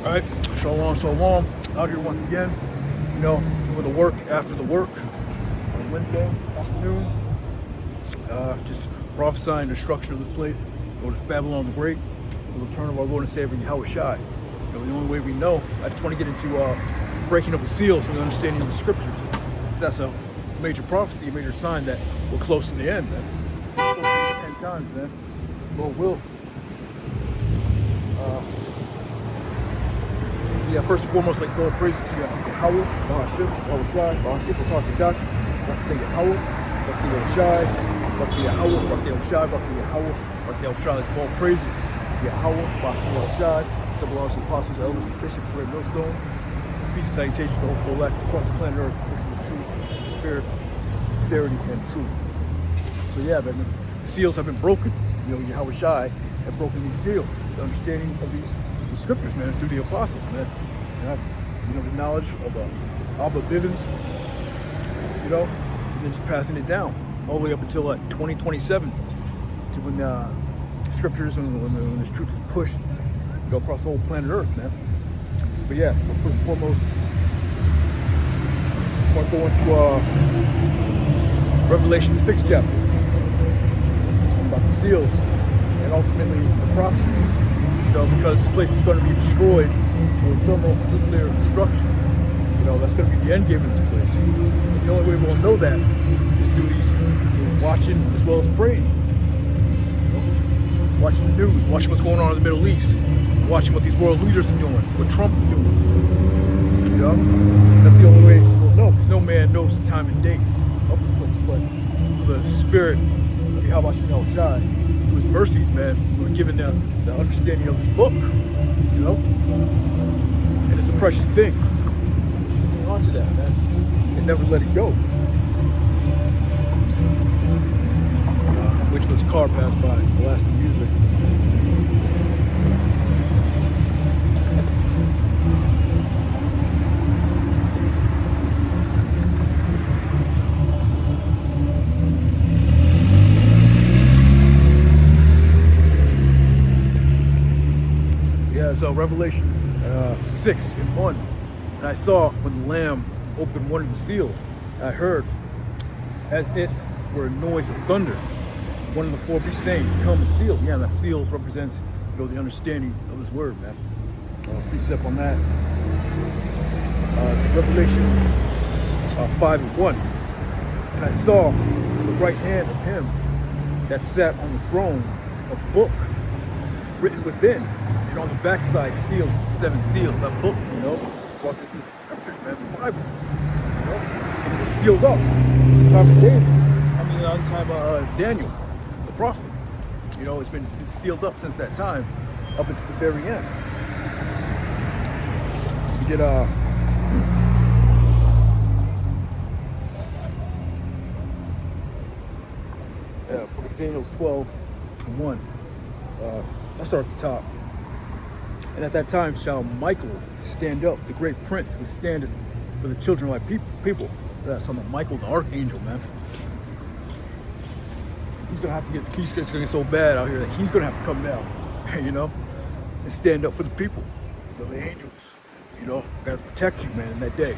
Alright, shalom, out here once again, with the work after the work on Wednesday afternoon, just prophesying the destruction of this place, this Babylon the Great, the return of our Lord and Savior Yahushua. The only way we know, I just want to get into breaking of the seals and the understanding of the scriptures, because that's a major prophecy, a major sign that we're close to the end, man. We're close to these end times, man. Lord will. First and foremost, like God praise to Yahweh, Bahashim, Yahushua, Bahashim, Bahashim, Rakti Yahweh, Rakti Yahushua, Rakti Yahweh, Rakti Yahushua, Rakti Yahweh, Rakti Yahushua. Like all praises Yahweh, Bahashim Yahushua, double honors to apostles, elders, and bishops, great millstone. Peace and salutations to the whole elect across the planet Earth, worship the truth, spirit, sincerity, and truth. So yeah, man, the seals have been broken. Yahushua have broken these seals, the understanding of the scriptures, man, through the apostles, man. The knowledge of Abba Bivens, and then just passing it down all the way up until 2027, to when the scriptures and when this truth is pushed, across the whole planet Earth, man. But yeah, first and foremost, I want to go into Revelation the 6th chapter about the seals and ultimately the prophecy. Because this place is going to be destroyed with thermonuclear destruction. That's going to be the end game of this place. And the only way we'll know that is through these watching as well as praying. Watching the news, watching what's going on in the Middle East, watching what these world leaders are doing, what Trump's doing. That's the only way we'll know, because no man knows the time and date of this place. But the spirit of Yahweh Shai, through his mercies, man, we're given the understanding of his book, and it's a precious thing. We should hang on to that, man, and never let it go. Wait till this car passed by, blasting music. So Revelation 6 and 1, and I saw when the Lamb opened one of the seals, I heard as it were a noise of thunder. One of the four beasts saying, "Come and seal." Yeah, and that seals represents the understanding of His word, man. Precept on that. It's Revelation 5 and 1, and I saw in the right hand of Him that sat on the throne a book written within. And on the backside, sealed with 7 seals. That book, brought this in scriptures, man, the Bible. And it was sealed up. In the time of David. On the time of Daniel, the prophet. It's been sealed up since that time, up until the very end. You get Book of Daniel's 12 and 1. I'll start at the top. And at that time shall Michael stand up, the great prince who standeth for the children of thy people. That's talking about Michael, the archangel, man. He's going to have to get the keys. It's going to get so bad out here that he's going to have to come down, and stand up for the people, the angels. Got to protect you, man, in that day.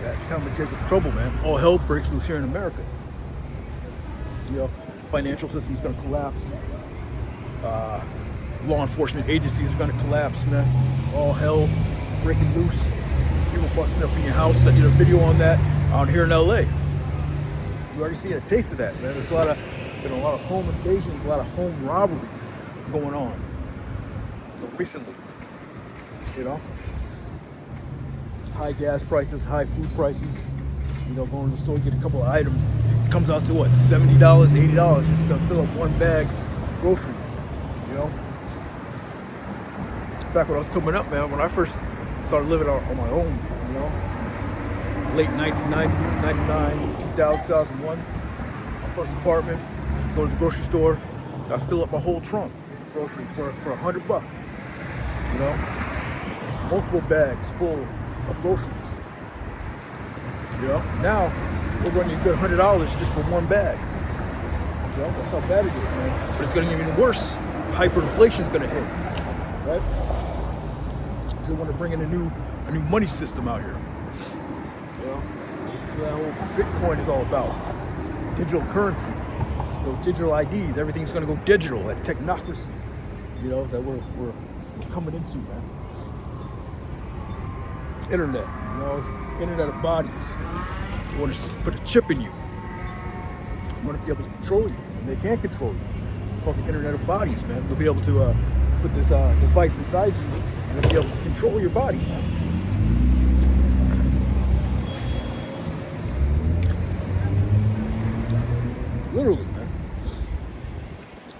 That time of Jacob's trouble, man. All hell breaks loose here in America. Financial system's going to collapse. Law enforcement agencies are going to collapse, man. All hell breaking loose. People busting up in your house. I did a video on that out here in LA. You already seen a taste of that, man. There's been a lot of home invasions, a lot of home robberies going on recently. High gas prices, high food prices. Going to the store, get a couple of items. It comes out to what, $70, $80 just to fill up one bag of groceries. Back when I was coming up, man, when I first started living on my own, late 1990s, 99, 2000, 2001, my first apartment, go to the grocery store, I fill up my whole trunk with groceries for $100, multiple bags full of groceries. Now we're running a good $100 just for one bag. That's how bad it is, man. But it's going to get even worse. Hyperinflation is going to hit, right? because they want to bring in a new money system out here. You know, so that whole Bitcoin is all about digital currency, you know, digital IDs. Everything's going to go digital, like technocracy. You know, that we're coming into, man. Internet, you know, internet of bodies. They want to put a chip in you. They want to be able to control you, and they can't control you. It's called the internet of bodies, man. They'll be able to put this device inside you, and they'll be able to control your body. Literally, man.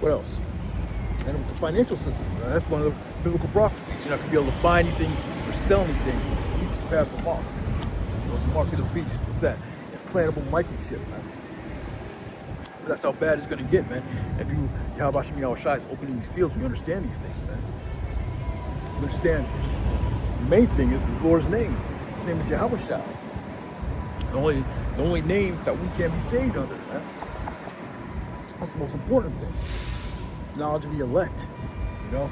What else? And with the financial system, that's one of the biblical prophecies. You're not going to be able to buy anything or sell anything. You need to have the mark. You know, the mark of the beast. What's that? Implantable microchip, man. But that's how bad it's going to get, man. If Yahweh Shem Yahushua is opening these seals, we understand these things, man. We understand. The main thing is his Lord's name. His name is Yahushua. The only name that we can be saved under, man. That's the most important thing. Knowledge of the elect, you know,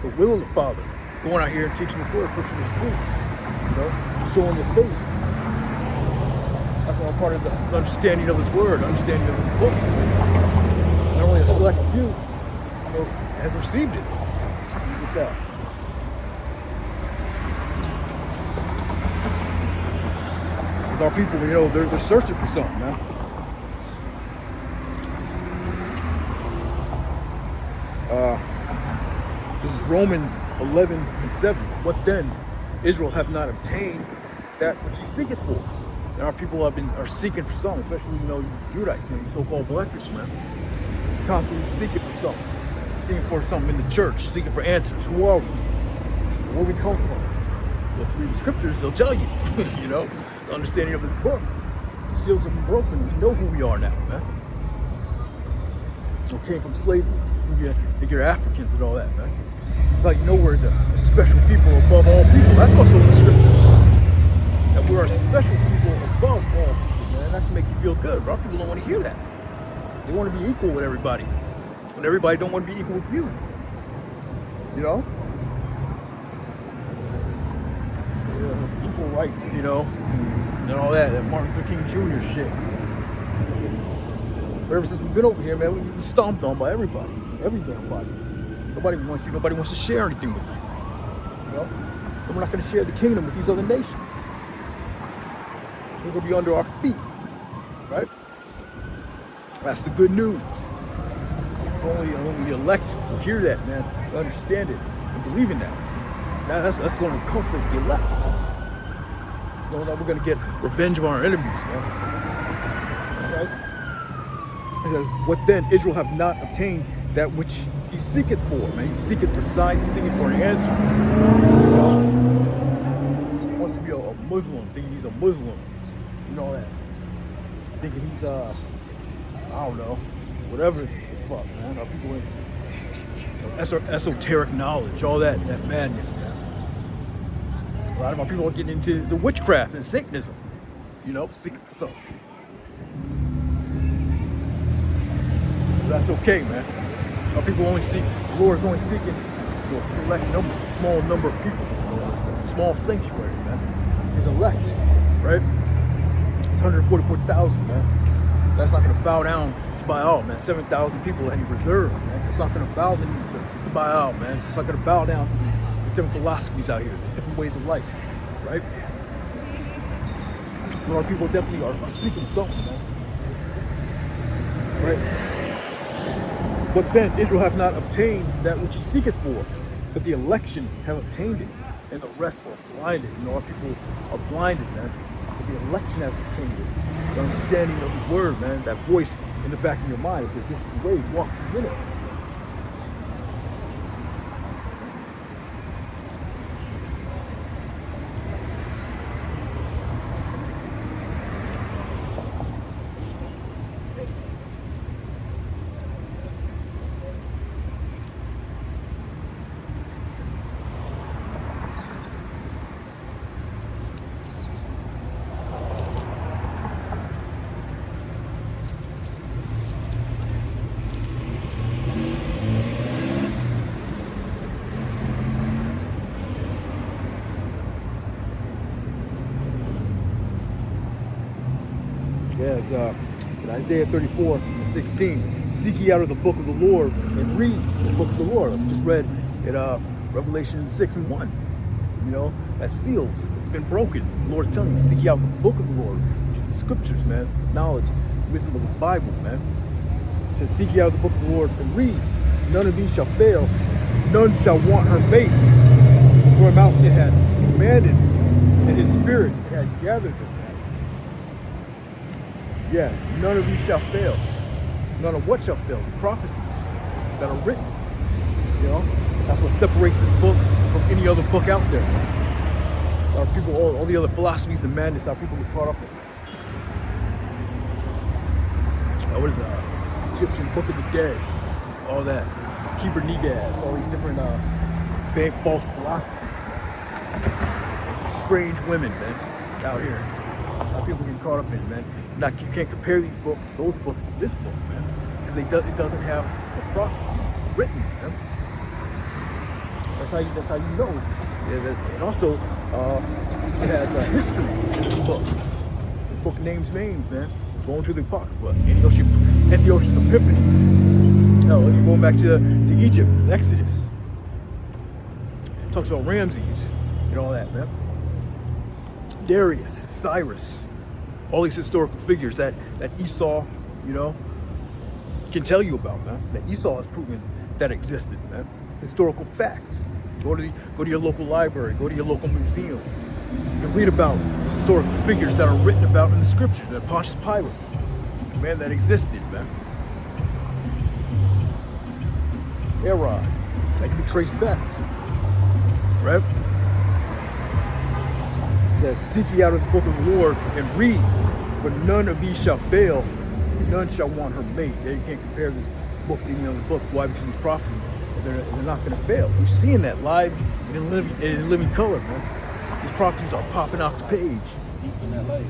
the will of the Father, going out here and teaching His word, pushing His truth, you know, showing your faith. That's all part of the understanding of His word, understanding of His book. Not only a select few, you know, has received it. Look at that. Because our people, you know, they're searching for something, man. This is Romans 11:7. What then? Israel have not obtained that which he seeketh for. And our people are seeking for something, especially, you know, Judites and so-called black people, man. Constantly seeking for something. Seeking for something in the church, seeking for answers. Who are we? Where we come from? Well, if you read the scriptures, they'll tell you, you know, the understanding of this book. The seals have been broken. We know who we are now, man. We came from slavery. Think you're Africans and all that, man. It's like, you know, we're the special people above all people. That's also in the scripture. That we are special people above all people, man. That's to make you feel good. But our people don't want to hear that. They want to be equal with everybody. When everybody don't want to be equal with you. You know? Yeah, equal rights, you know, and all that Martin Luther King Jr. shit. But ever since we've been over here, man, we've been stomped on by everybody. Every damn body. Nobody wants you. Nobody wants to share anything with you. You know? And we're not going to share the kingdom with these other nations. They're going to be under our feet. Right? That's the good news. Only the elect will hear that, man. Will understand it and believe in that. That's going to comfort the elect. You know, that we're going to get revenge on our enemies, man. Right? It says, what then? Israel have not obtained that which he seeketh for, man. He seeketh for signs, he's seeking for answers. You know? He wants to be a Muslim, thinking he's a Muslim. You know that. Thinking he's I don't know, whatever the fuck, man. Our people into esoteric knowledge, all that madness, man. A lot of our people are getting into the witchcraft and Satanism. You know, seeking for something. That's okay, man. Our people only seek, the Lord is only seeking, you know, a select number, a small number of people, you know, a small sanctuary, man. His elect, right? It's 144,000, man. That's not going to bow down to Baal, man. 7,000 people that he reserved, man. It's not going to bow the knee to Baal, man. It's not going to bow down to these different philosophies out here, these different ways of life, right? But our people definitely are seeking something, man. Right? But then Israel have not obtained that which he seeketh for, but the election have obtained it, and the rest are blinded. You know, our people are blinded, man. But the election has obtained it. The understanding of his word, man, that voice in the back of your mind says, this is the way, walk in it. Yes, in Isaiah 34:16, seek ye out of the book of the Lord and read the book of the Lord. I just read in Revelation 6:1. You know, that seals. It's been broken. The Lord's telling you, seek ye out the book of the Lord, which is the scriptures, man. Knowledge, wisdom of the Bible, man. It says, seek ye out the book of the Lord and read. None of these shall fail. None shall want her mate. For her mouth it had commanded, and his spirit it had gathered them. Yeah, none of these shall fail. None of what shall fail? The prophecies that are written. You know, that's what separates this book from any other book out there. Our people, all the other philosophies and madness, how people get caught up in. What is that? Egyptian Book of the Dead, all that. Keber Negas, all these different false philosophies, man. Strange women, man, out here. How people get caught up in, man. Now, you can't compare these books, those books, to this book, man, because it doesn't have the prophecies written, man. That's how you know. And also, it has a history in this book. This book names names, man. Going to the Apocrypha, Antiochus Epiphanes. Hell, you're going back to Egypt, Exodus. It talks about Ramses and all that, man. Darius, Cyrus, all these historical figures that Esau, you know, can tell you about, man. That Esau has proven that existed, man. Historical facts. Go to your local library. Go to your local museum. You can read about historical figures that are written about in the scriptures. That Pontius Pilate, man, that existed, man. Herod, that can be traced back, right? It says, seek ye out of the book of the Lord and read, for none of these shall fail, none shall want her mate. Yeah, you can't compare this book to any other book. Why? Because these prophecies, they're not going to fail. We're seeing that live in living color, man. These prophecies are popping off the page. Deep in that light.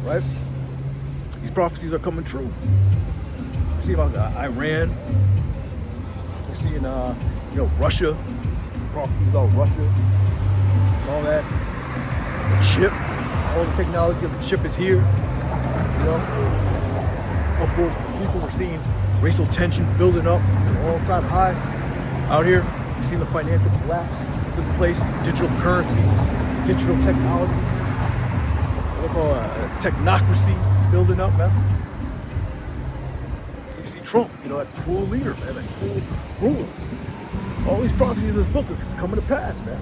Right? These prophecies are coming true. We're seeing about Iran. We're seeing, Russia. Prophecies about Russia. All that. The chip. All the technology of the chip is here. You know? Upwards of people. We're seeing racial tension building up to an all-time high out here. We're seeing the financial collapse of this place. Digital currencies. Digital technology, what we call a technocracy building up, man. You see Trump, you know, that cruel leader, man, that cruel ruler. All these prophecies in this book are coming to pass, man.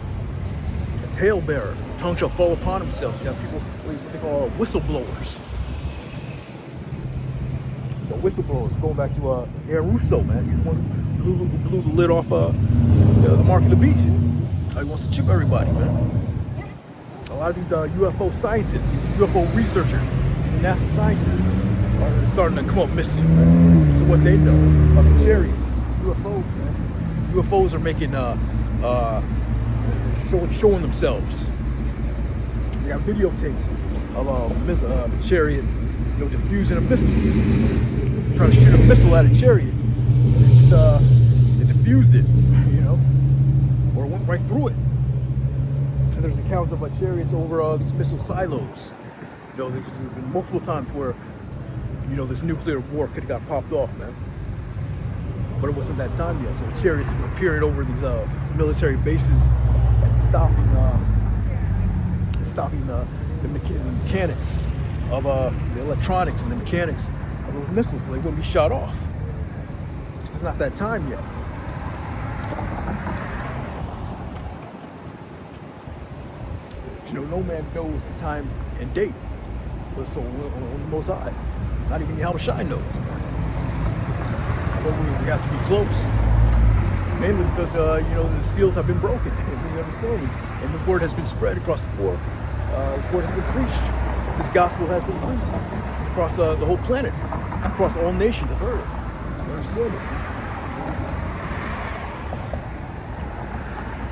A talebearer, tongue shall fall upon themselves. You have people, what they call whistleblowers. The whistleblowers, going back to Aaron Russo, man. He's the one who blew the lid off the Mark of the Beast. He wants to chip everybody, man. A lot of these UFO scientists, these UFO researchers, these NASA scientists are starting to come up missing. Right? So what they know about the chariots, UFOs, man. UFOs are making, showing themselves. They got videotapes of a chariot, you know, diffusing a missile, trying to shoot a missile at a chariot. It diffused it, you know, or it went right through it. And there's accounts of chariots over these missile silos. You know, there's been multiple times where, you know, this nuclear war could have got popped off, man. But it wasn't that time yet. So the chariots are appearing over these military bases and stopping the mechanics of the electronics and the mechanics of those missiles, so they wouldn't be shot off. This is not that time yet. You know, no man knows the time and date. But so on the Most High, not even Yahushua knows. But we have to be close, mainly because you know, the seals have been broken. We understand it, and the word has been spread across the board. This word has been preached. This gospel has been preached across the whole planet, across all nations of earth. You understand it?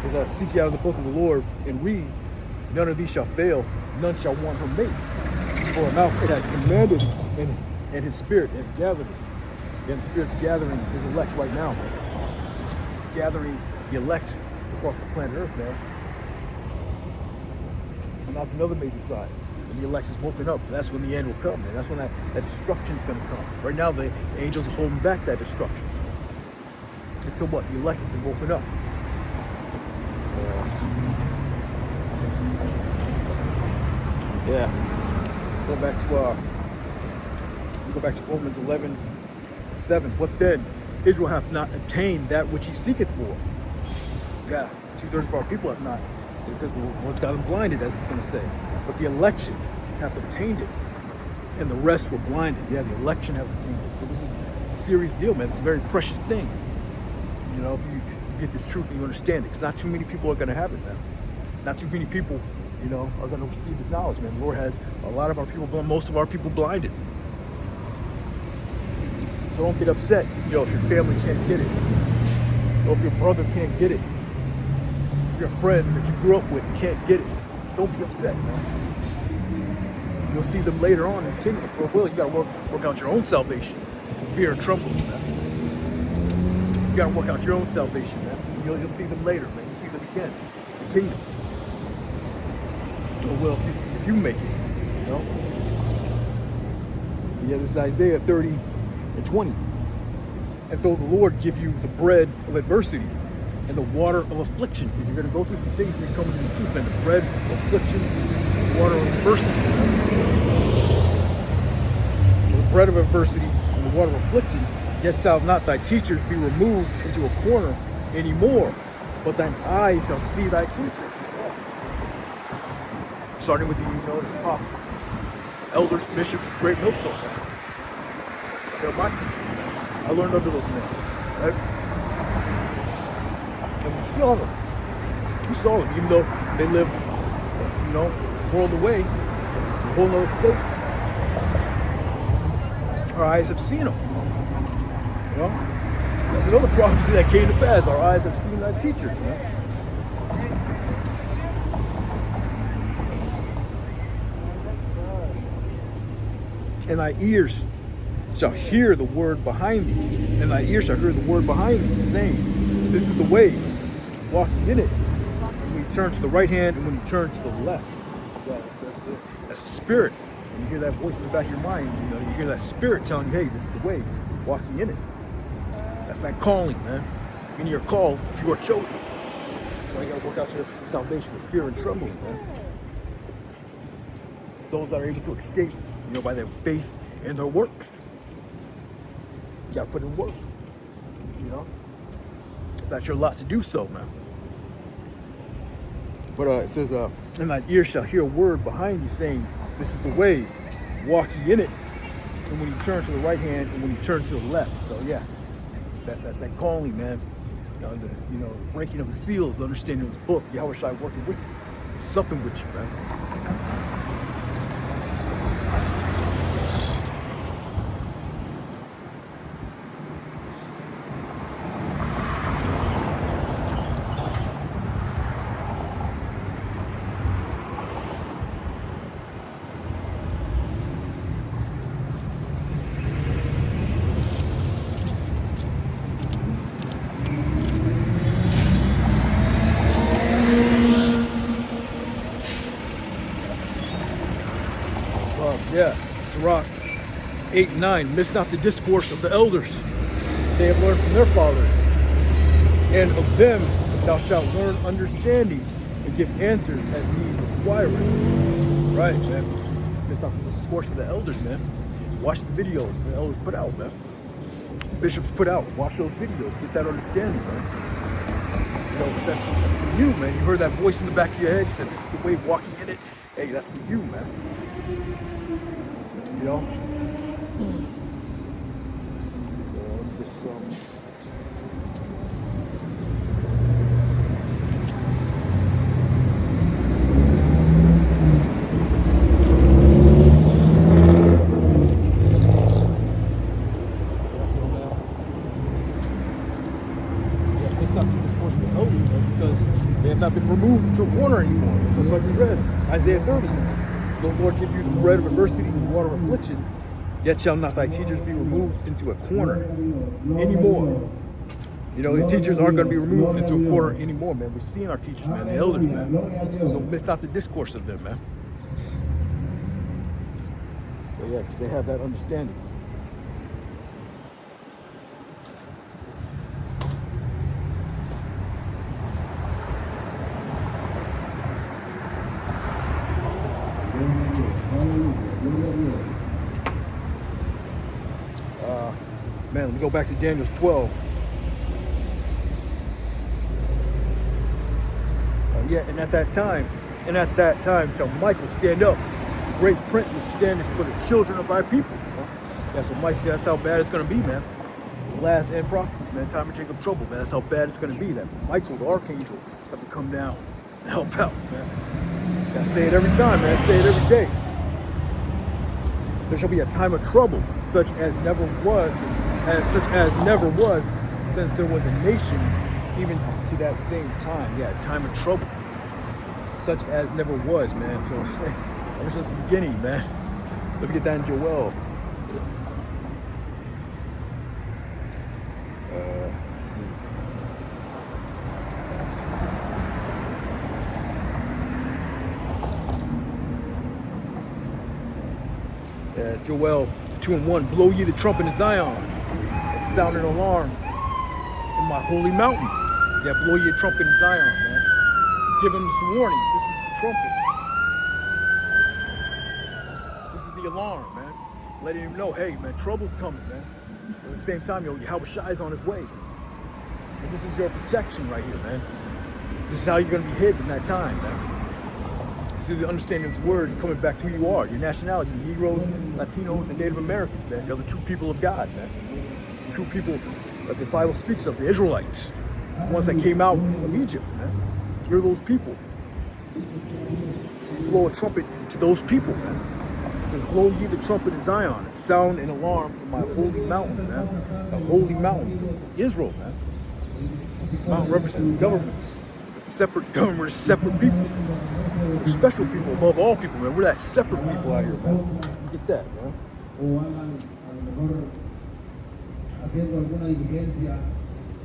As I seek you out of the book of the Lord and read, none of these shall fail, none shall want her mate. For her mouth it had commanded, and his spirit had gathered it. And the Spirit's gathering his elect right now. It's gathering the elect across the planet Earth, man. And that's another major sign. When the elect is woken up, that's when the end will come, and that's when that destruction is going to come. Right now, the angels are holding back that destruction. Until what? The elect has been woken up. Yeah. Go back to Romans 11:7. What then? Israel hath not attained that which he seeketh for. Yeah, 2/3 of our people have not, because the Lord's got them blinded, as it's going to say. But the election hath obtained it, and the rest were blinded. Yeah, the election hath obtained it. So this is a serious deal, man. It's a very precious thing. You know, if you get this truth and you understand it, because not too many people are going to have it, man. Not too many people, you know, are going to receive this knowledge, man. The Lord has a lot of our people, most of our people blinded. So don't get upset, you know, if your family can't get it, or if your brother can't get it, if your friend that you grew up with can't get it. Don't be upset, man. You'll see them later on in the kingdom. Well, you got to work out your own salvation. Fear and trembling, man. You got to work out your own salvation, man. You'll see them later, man. You'll see them again in the kingdom. Oh, well, if you make it, you know. Yeah, this is Isaiah 30:20. And though the Lord give you the bread of adversity and the water of affliction, because you're going to go through some things when you come into this truth, man. The bread of affliction, the water of adversity. The bread of adversity and the water of affliction, yet shall not thy teachers be removed into a corner anymore, but thine eyes shall see thy teachers. Starting with the apostles, elders, bishops, great millstones. They're my teachers. I learned under those men, right? And we saw them. We saw them, even though they lived, you know, a world away, a whole other state. Our eyes have seen them. You know, that's another prophecy that came to pass. Our eyes have seen our teachers, man. And thy ears shall hear the word behind thee, and thy ears shall hear the word behind thee, saying, this is the way, walking in it. And when you turn to the right hand, and when you turn to the left. Yeah, that's a spirit. When you hear that voice in the back of your mind, you know, you hear that spirit telling you, hey, this is the way, walking in it. That's that calling, man. When you're called, if you are chosen. So you gotta work out your salvation with fear and trembling, man. Those that are able to escape, you know, by their faith and their works. You gotta put in work, you know. That's your lot to do so, man. But it says, and thine ear shall hear a word behind thee saying, this is the way, walk ye in it. And when you turn to the right hand, and when you turn to the left. So yeah, that's that calling, man. You know, breaking of the seals, the understanding of this book. Yahweh Shai working with you, supping with you, man. Yeah, Sirach 8:9. Miss not the discourse of the elders. They have learned from their fathers. And of them thou shalt learn understanding and give answers as need requireth. Right, man. Miss not the discourse of the elders, man. Watch the videos the elders put out, man. Bishops put out. Watch those videos. Get that understanding, man. You know, that's for you, man. You heard that voice in the back of your head. You said, this is the way, walking in it. Hey, that's for you, man. You know? This, it's not the discourse of the elders, man, because they have not been removed to a corner anymore. It's just like we read, Isaiah 30. The Lord give you the bread of adversity and the water of affliction, yet shall not thy teachers be removed into a corner anymore. You know, the teachers aren't going to be removed into a corner anymore, man. We're seeing our teachers, man, the elders, man. So miss not the discourse of them, man. Yeah, because they have that understanding. Man, let me go back to Daniel 12. Yeah, and at that time shall Michael stand up. The great prince will stand for the children of our people. That's what Maishah, that's how bad it's going to be, man. The last end prophecies, man. Time to Jacob trouble, man. That's how bad it's going to be. That Michael, the archangel, is have to come down and help out, man. Gotta say it every time, man. Say it every day. There shall be a time of trouble, such as never was since there was a nation, even to that same time. Yeah, time of trouble, such as never was, man. So ever since the beginning, man. Let me get that in Joel. Let's see. Yeah, it's Joel 2:1. Blow ye the trumpet in Zion, and sound an alarm in my holy mountain. Yeah, blow ye a trumpet in Zion, man. Give him some warning. This is the trumpet. This is the alarm, man. Letting him know, hey, man, trouble's coming, man. At the same time, Yahushua is on his way. And this is your protection right here, man. This is how you're going to be hid in that time, man. Through the understanding of His word and coming back to who you are, your nationality, Negroes, Latinos, and Native Americans, man. You're the true people of God, man. The true people that the Bible speaks of, the Israelites, the ones that came out of Egypt, man. You're those people. So you blow a trumpet to those people, man. Just blow ye the trumpet in Zion and sound an alarm in my holy mountain, man. The holy mountain, Israel, man. Mountain represents governments. The separate government, separate people. We're special people above all people, man. We're that separate people out here, man. Get that, man. Haciendo alguna diligencia.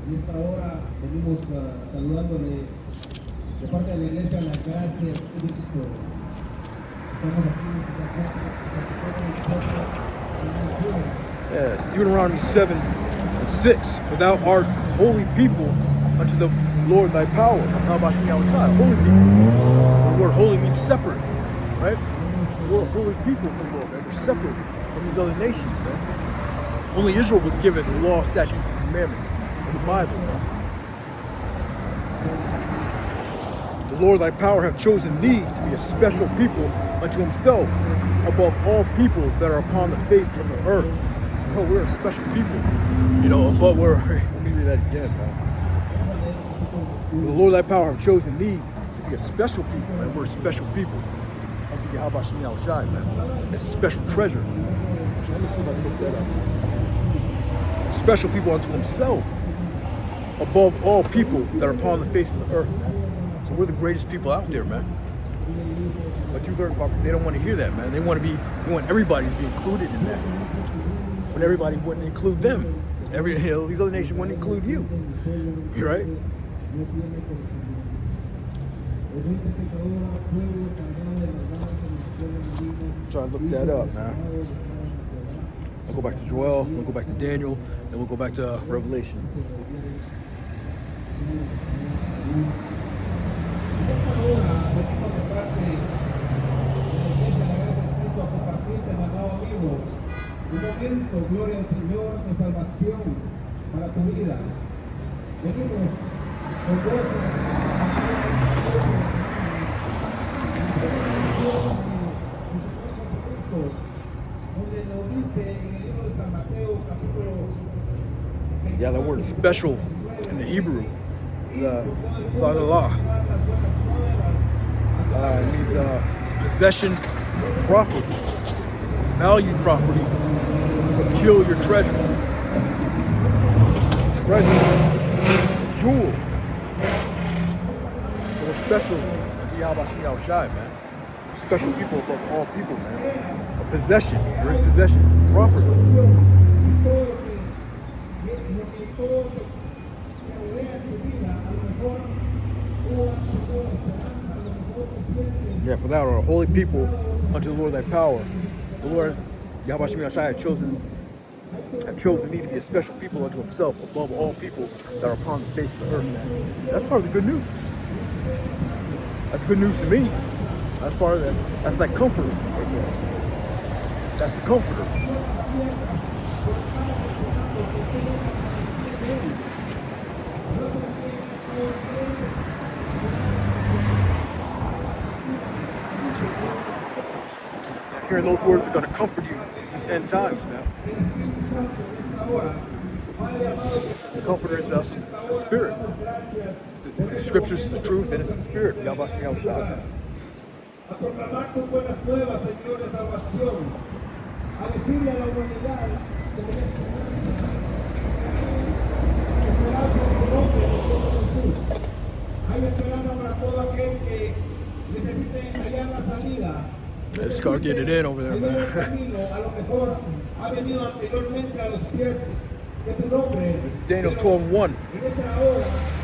En esta hora venimos saludándole de parte de la iglesia las gracias Cristo. Estamos aquí. Yes, Deuteronomy 7:6. For thou art holy people unto the Lord thy power. How about you outside? Holy people. The word holy means separate, right? So we're holy people from the Lord, man. We're separate from these other nations, man. Only Israel was given the law, statutes, and commandments of the Bible, man. The Lord thy power hath chosen thee to be a special people unto himself above all people that are upon the face of the earth. No, we're a special people. But let me read that again, man. The Lord thy power hath chosen thee to be a special people, man. We're a special people. Unto Yahweh Shem Yahushai, man. It's a special treasure. Let me see if I can look that up. Special people unto himself above all people that are upon the face of the earth, man. So we're the greatest people out there, man. But they don't want to hear that, man. They want everybody to be included in that. But everybody wouldn't include them. These other nations wouldn't include you. Right? Try to look that up, man. I'll go back to Joel, we'll go back to Daniel, and we'll go back to Revelation. Un momento, gloria al Señor, de salvación para tu vida. Venimos con gozo. Donde nos dice en el libro de San Mateo, capítulo. Yeah, that word special in the Hebrew is salah. It means possession, property, valued property, peculiar treasure, jewel. So we're special to Yahweh Shem Yahushai, man. Special people above all people, man. A possession, where's possession? Property. Yeah, for thou art a holy people unto the Lord thy power. The Lord Yahweh Maishah have chosen me to be a special people unto himself above all people that are upon the face of the earth, man. That's part of the good news. That's good news to me. That's part of that. That's like comforter right there. That's the comforter. Hearing those words are going to comfort you these end times, man. The comforter is us, it's the spirit. It's the scriptures, it's the truth, and it's the spirit. Yahweh Maishah. A proclamar tus buenas nuevas, Señor, de salvación, a decirle a la humanidad que esperanza en tu nombre, Jesús. Hay esperanza para todo aquel que necesite hallar la salida. Let's go get it in over there, man. A lo mejor ha venido anteriormente a los pies de tu nombre. It's Daniel 12:1.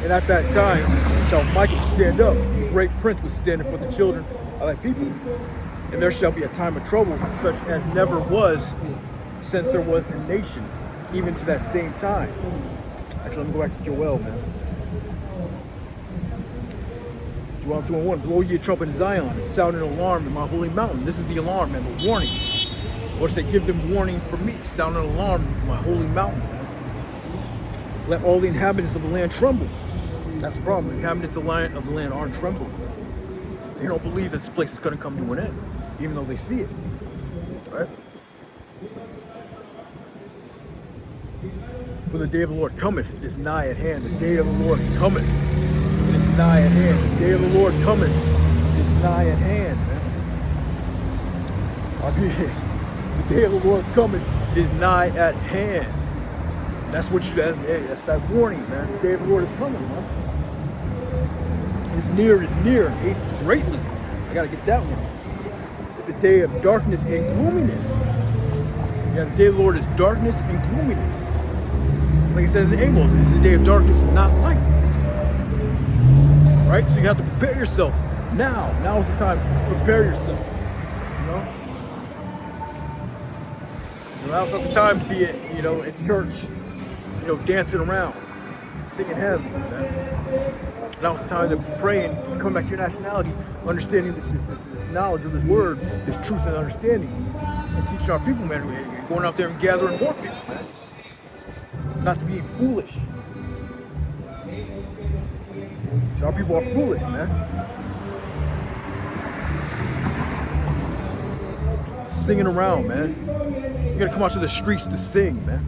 And at that time shall Michael stand up, the great prince was standing for the children of thy people. And there shall be a time of trouble, such as never was since there was a nation, even to that same time. Actually, let me go back to Joel, man. Joel 2:1. Blow ye a trumpet in Zion, and sound an alarm in my holy mountain. This is the alarm, man, the warning. Lord say, give them warning from me. Sound an alarm in my holy mountain, man. Let all the inhabitants of the land tremble. That's the problem. The inhabitants of the land aren't trembling. They don't believe that this place is going to come to an end, even though they see it. Right? For the day of the Lord cometh, it is nigh at hand. The day of the Lord cometh, it is nigh at hand. The day of the Lord cometh, it is nigh at hand, man. The day of the Lord cometh, it is nigh at hand. That's what you guys, that's that warning, man. The day of the Lord is coming, man. It's near, haste greatly. I gotta get that one. It's the day of darkness and gloominess. Yeah, the day of the Lord is darkness and gloominess. It's like it says in Amos, it's the day of darkness and not light. Right? So you have to prepare yourself now. Now is the time to prepare yourself. You know? Now's not the time to be, in church, dancing around, singing hymns, man. Now it's time to pray and come back to your nationality, understanding this knowledge of this word, this truth and understanding, and teaching our people, man, and going out there and gathering more people, man. Not to be foolish. So our people are foolish, man. Singing around, man. You gotta come out to the streets to sing, man.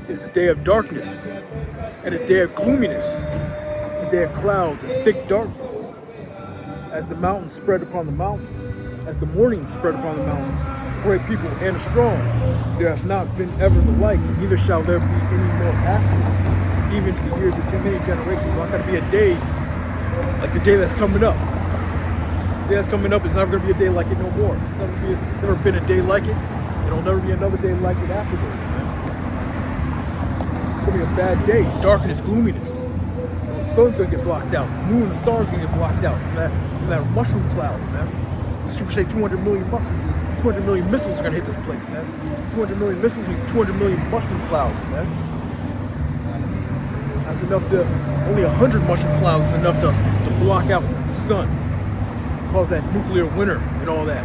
It's a day of darkness and a day of gloominess, a day of clouds and thick darkness. As the mountains spread upon the mountains, as the morning spread upon the mountains, great people and strong, there has not been ever the like, neither shall there be any more after, even to the years of many generations. There's not going to be a day like the day that's coming up. The day that's coming up is never going to be a day like it no more. There's never been a day like it. There'll never be another day like it afterwards, man. It's going to be a bad day. Darkness, gloominess. The sun's going to get blocked out. The moon and the stars are going to get blocked out from that mushroom clouds, man. The scriptures say 200 million mushrooms. 200 million missiles are going to hit this place, man. 200 million missiles mean 200 million mushroom clouds, man. That's enough to, only 100 mushroom clouds is enough to block out the sun. Cause that nuclear winter and all that.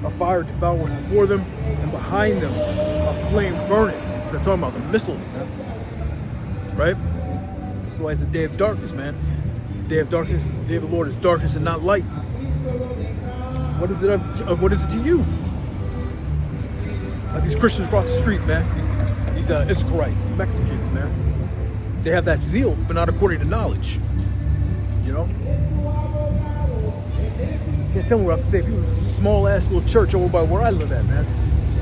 A fire devours before them, and behind them a flame burneth. So they're talking about the missiles, man. Right? That's why it's a day of darkness, man. The day of darkness, the day of the Lord is darkness and not light. What is it to you? Like these Christians across the street, man. These Israelites, Mexicans, man. They have that zeal, but not according to knowledge. You know? Can't tell me what I have to say. This is a small ass little church over by where I live at, man.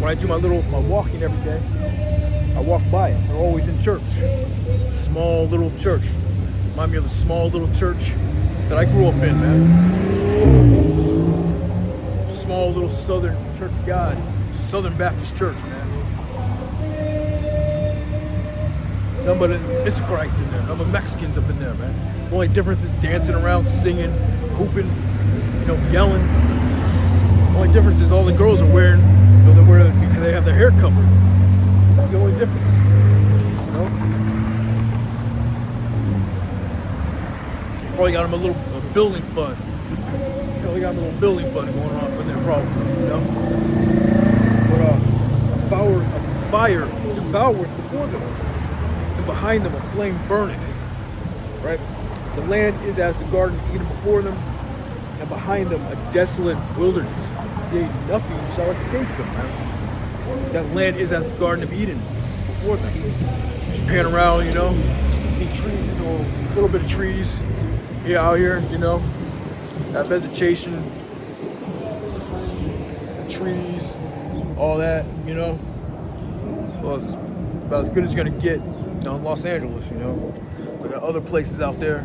When I do my walking every day, I walk by it. They're always in church. Small little church. Remind me of the small little church that I grew up in, man. Small little Southern Church of God. Southern Baptist Church, man. None but Issacharites in there, none but Mexicans up in there, man. The only difference is dancing around, singing, hooping, yelling. The only difference is all the girls are wearing, they're wearing because they have their hair covered. That's the only difference, Probably got them a little building fund. Probably got them a little building fund going on in there, probably, But a fire devours before them, and behind them a flame burneth. Right? The land is as the garden of Eden before them, and behind them a desolate wilderness. Yea, nothing shall escape them. Man. That land is as the garden of Eden before them. Just pan around, see trees, a little bit of trees here out here, that vegetation, trees, all that, Well, it's about as good as you're gonna get in Los Angeles, We got other places out there,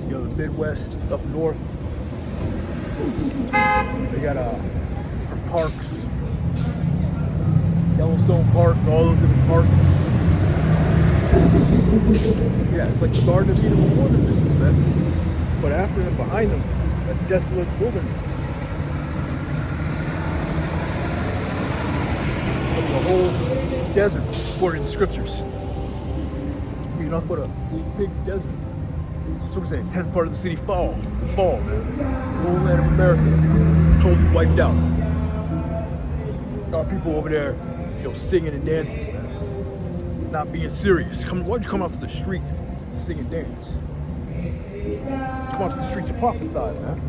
the Midwest, up north. They got different parks, Yellowstone Park, all those different parks. Yeah, it's like the Garden of Eden before them, this was that. But after them, behind them, a desolate wilderness. The whole desert, according to the scriptures. It's be nothing but a big desert. So we're saying 10th part of the city fall, man. The whole land of America totally wiped out. Our people over there, singing and dancing, man. Not being serious. Why'd you come out to the streets to sing and dance? Come out to the streets to prophesy, man.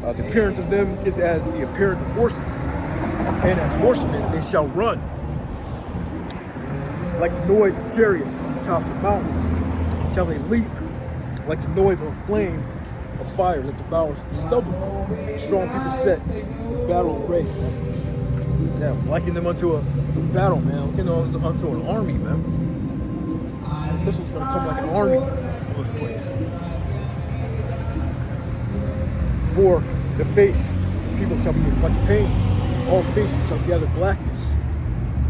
The appearance of them is as the appearance of horses, and as horsemen they shall run. Like the noise of chariots on the tops of mountains, shall they leap. Like the noise of a flame of fire that devours the stubble. Strong people set the battle array. Yeah, liken them unto a battle, man. Unto an army, man. This one's gonna come like an army in this place. For the face, people shall be in much pain. All faces shall gather blackness.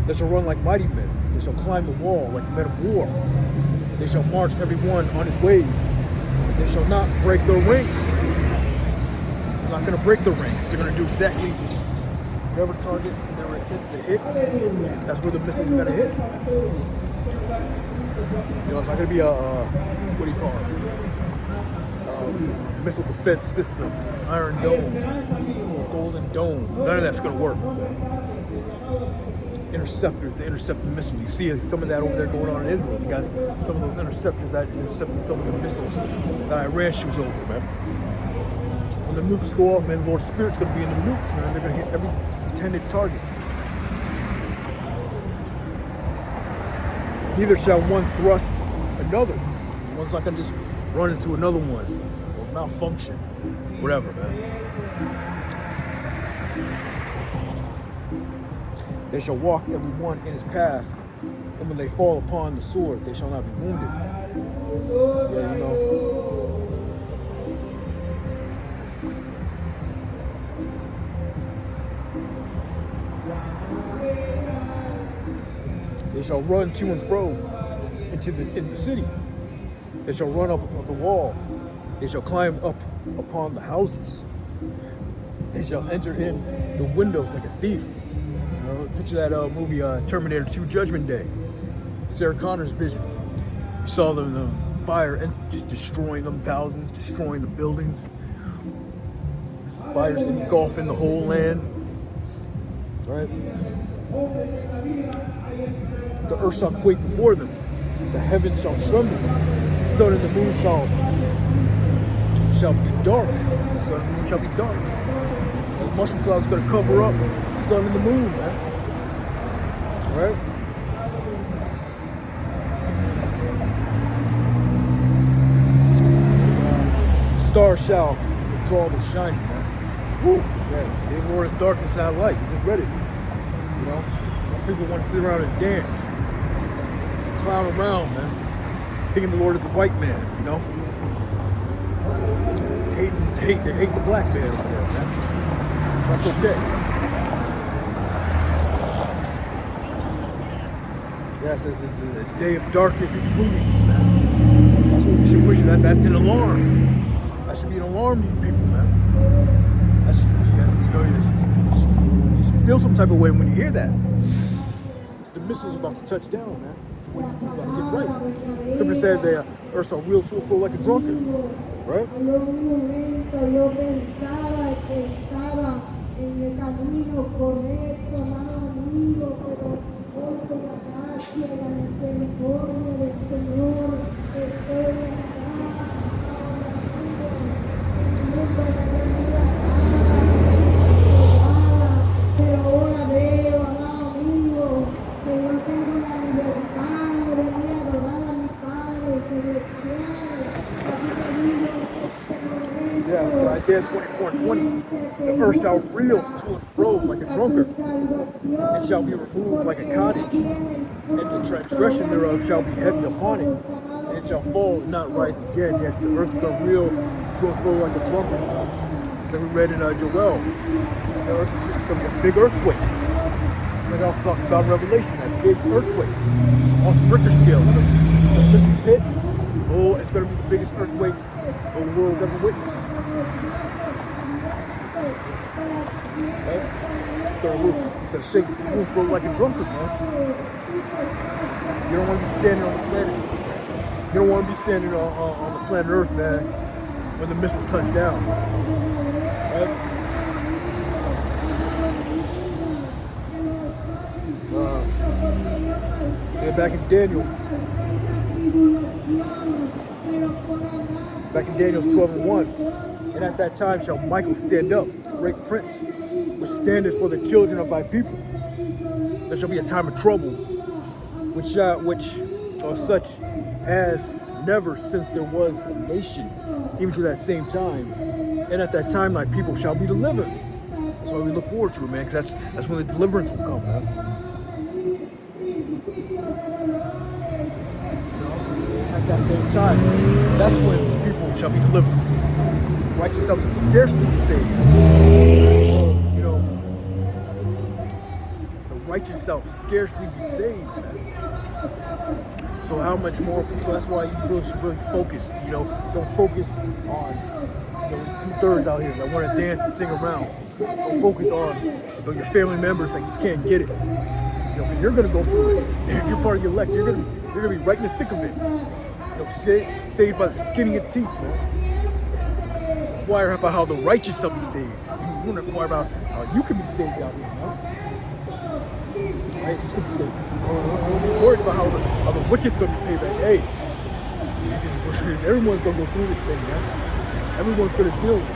They shall run like mighty men. They shall climb the wall like men of war. They shall march every one on his ways. They shall not break their ranks. They're not gonna break their ranks. They're gonna do exactly whatever target they were intended to hit. That's where the missiles are gonna hit. It's not gonna be a what do you call it? Missile defense system, Iron Dome, Golden Dome. None of that's gonna work. Interceptors to intercept the missile. You see some of that over there going on in Israel. You guys, some of those interceptors that intercepting some of the missiles that Iran shoots over, man. When the nukes go off, man, the Lord's Spirit's gonna be in the nukes, man. They're gonna hit every intended target. Neither shall one thrust another. One's not gonna just run into another one or malfunction, whatever, man. They shall walk every one in his path, and when they fall upon the sword, they shall not be wounded. Yeah, They shall run to and fro in the city. They shall run up the wall. They shall climb up upon the houses. They shall enter in the windows like a thief. Picture that movie Terminator 2 Judgment Day. Sarah Connor's vision. You saw them the fire and just destroying them houses, destroying the buildings. Fires engulfing the whole land. Right? The earth shall quake before them. The heavens shall tremble. The sun and the moon shall be dark. The sun and the moon shall be dark. The mushroom cloud's going to cover up the sun and the moon, man. Right? Stars shall draw the shining, man. Woo! They wore his darkness out light. You just read it. People want to sit around and dance, clown around, man. Thinking the Lord is a white man, They hate the black man over there, man. That's okay. Yes, this is a day of darkness and gloominess, man. That's what we should push it. That's an alarm. That should be an alarm to you people, man. That should be, you should feel some type of way when you hear that. The missile's about to touch down, man. So what do you do? You gotta get right. Scripture said the earth shall reel to and fro like a drunkard, right? Yeah, so Isaiah 24:20, the earth shall reel to and fro like a drunkard, and shall be removed like a cottage, and the transgression thereof shall be heavy upon it, and it shall fall and not rise again. Yes, the earth is going to reel to and fro like a drunkard. So we read in Joel, the earth is going to be a big earthquake. It's like it also talks about Revelation, that big earthquake off the Richter scale. When the missiles hit, oh, it's going to be the biggest earthquake the world's ever witnessed. Right? It's going to shake to and fro like a drunkard, man. You don't want to be standing on the planet. You don't want to be standing on the planet Earth, man, when the missiles touch down. Right? Yeah, back in Daniel. Back in Daniel 12:1, and at that time shall Michael stand up, the great prince, which standeth for the children of thy people. There shall be a time of trouble, which are such as never since there was a nation, even to that same time. And at that time thy people shall be delivered. That's why we look forward to it, man, because that's when the deliverance will come, man. At that same time, that's when people shall be delivered. Righteous shall scarcely be saved. You know, the righteous shall scarcely be saved, man. So how much more? So that's why you really should focus. You know, don't focus on 2/3 out here that want to dance and sing around. Don't focus on your family members that just can't get it. Because you're gonna go through it. If you're part of the elect, you're gonna be right in the thick of it. Saved by the skin of your teeth, man. Inquire about how the righteous shall be saved. You want to inquire about how you can be saved out here, man. Right? Don't be worried about how the wicked's gonna be paid back. Hey, everyone's gonna go through this thing, man. Everyone's gonna deal with it.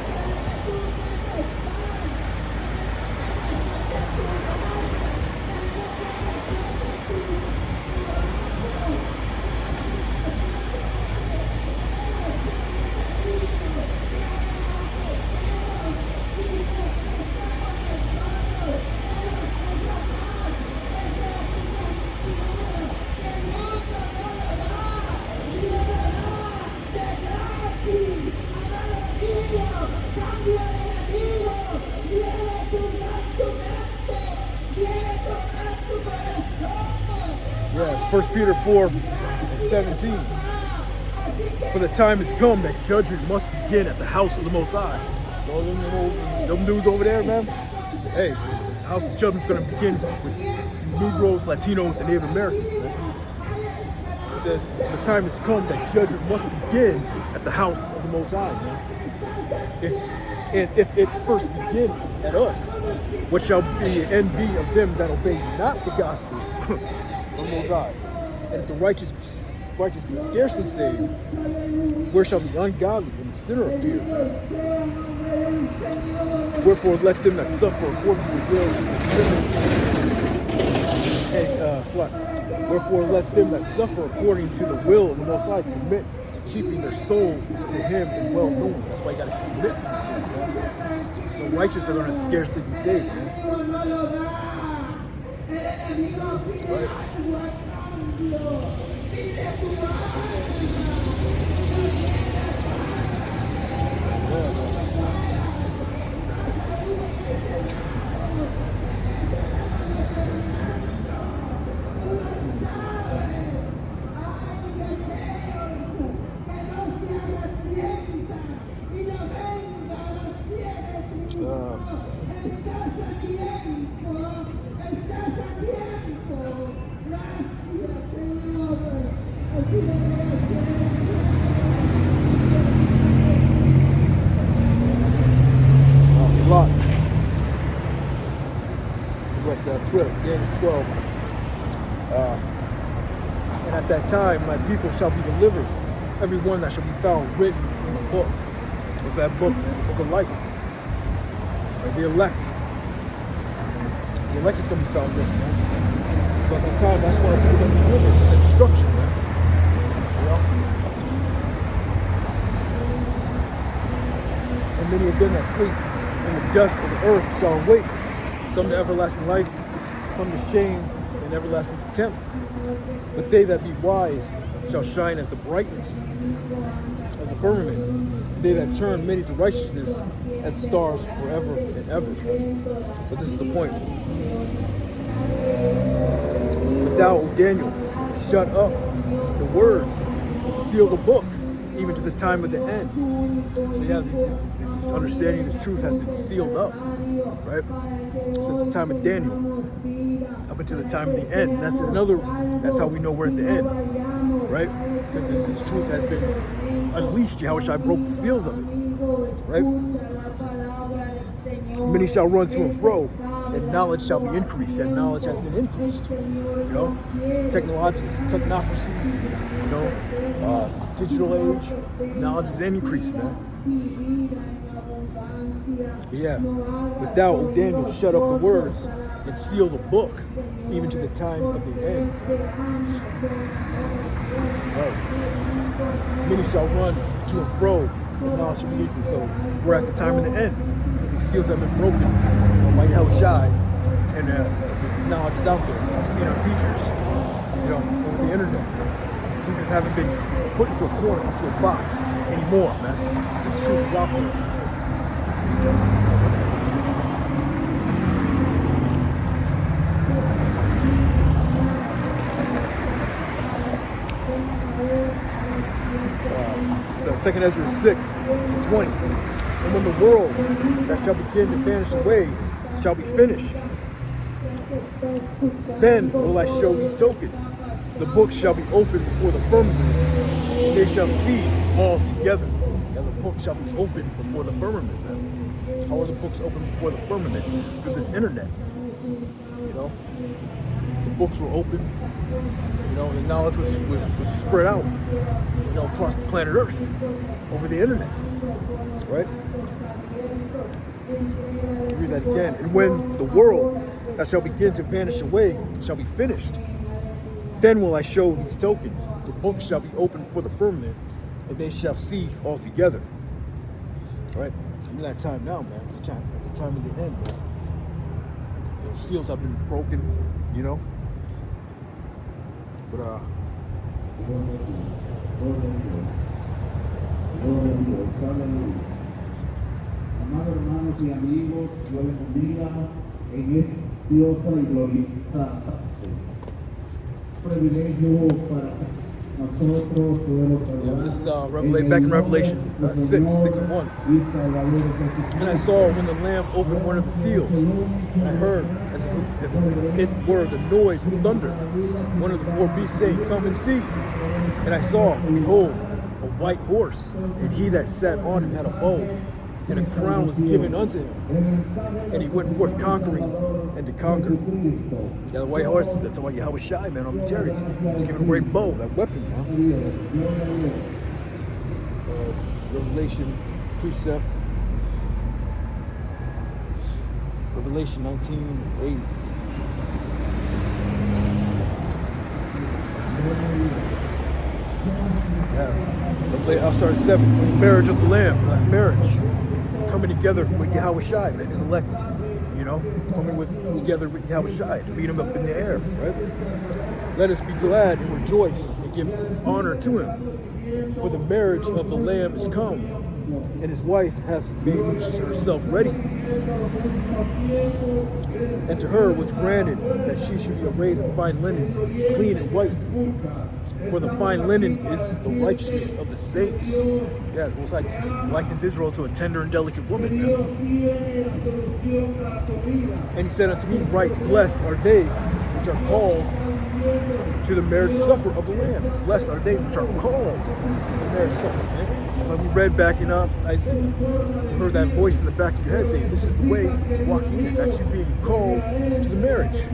Yes, 1 Peter 4:17. For the time has come that judgment must begin at the house of the Most High. So them dudes over there, man. Hey, how judgment's gonna begin with Negroes, Latinos, and Native Americans, man. It says, the time has come that judgment must begin at the house of the Most High, man. If it first begin at us, what shall be the end be of them that obey not the gospel of the Most High? And if the righteous be scarcely saved, where shall the ungodly and the sinner appear? Wherefore let them that suffer according to the will Wherefore let them that suffer according to the will of the Most High commit to keeping their souls to Him in well knowing. That's why you gotta commit to these things, man. So righteous are gonna scarcely be saved, man. Right? It's a lot. Like 12, Daniel 12. And at that time, my people shall be delivered, every one that shall be found written in the book. What's that book, man? The book of life. The elect. The elect is going to be found written, man. So at that time, that's when people are going to be delivered. The destruction, man. You know? And many of them that sleep in the dust of the earth shall awake, some to everlasting life, some to shame and everlasting contempt. But they that be wise shall shine as the brightness of the firmament. They that turn many to righteousness as the stars forever and ever. But this is the point. But thou, O Daniel, shut up the words and seal the book, even to the time of the end. So yeah, this understanding, this truth has been sealed up, right? Since the time of Daniel up until the time of the end. That's how we know we're at the end, right? Because this truth has been unleashed. Yahushua broke the seals of it, right? Many shall run to and fro, and knowledge shall be increased. And knowledge has been increased, you know? Technocracy, you know, digital age, knowledge is increased, man. But yeah, but thou, O Daniel, shut up the words and seal the book, even to the time of the end. Right. Many shall run to and fro, and knowledge shall be increased. So we're at the time of the end, because these seals have been broken by Yahushua, and this knowledge is out there. We've seen our teachers, you know, over the internet. Teachers haven't been put into a corner, into a box anymore, man. The truth is out there. So 2 Ezra 6:20. And when the world that shall begin to vanish away shall be finished, then will I show these tokens. The book shall be opened before the firmament, and they shall see all together. And the book shall be opened before the firmament, man. How are the books opened before the firmament? Through this internet. You know? The books were open, you know, the knowledge was spread out, you know, across the planet Earth, over the internet. Right? Read that again. And when the world that shall begin to vanish away shall be finished, then will I show these tokens. The book shall be opened before the firmament, and they shall see all together. Right? In that time now, man. At the time of the end, man. The seals have been broken, you know. But Amados hermanos y amigos, Dios les bendiga en esta y gloriosa privilegio para nosotros poder this is back in Revelation 6:1. And I saw when the Lamb opened one of the seals, and I heard, as if it were the noise of thunder, one of the four beasts saying, "Come and see." And I saw, and behold, a white horse, and he that sat on him had a bow, and a crown was given unto him, and he went forth conquering and to conquer. Yeah, the white horse, that's why Yahushua, man, on the chariots. He was given a great bow, that weapon, man. Revelation precept. Revelation 19:8. Yeah. I'll start at 7. The marriage of the Lamb, that marriage. Coming together with Yahushua, man, his elect, you know, coming together with Yahushua to meet him up in the air, right? Let us be glad and rejoice and give honor to him, for the marriage of the Lamb is come, and his wife has made herself ready. And to her was granted that she should be arrayed in fine linen, clean and white. For the fine linen is the righteousness of the saints. Yeah, the Most High likens Israel to a tender and delicate woman. Man. And he said unto me, right, blessed are they which are called to the marriage supper of the Lamb. Blessed are they which are called to the marriage supper. Man. Just like we read back in Isaiah. You heard that voice in the back of your head saying, this is the way, walk in it. That's you being called to the marriage.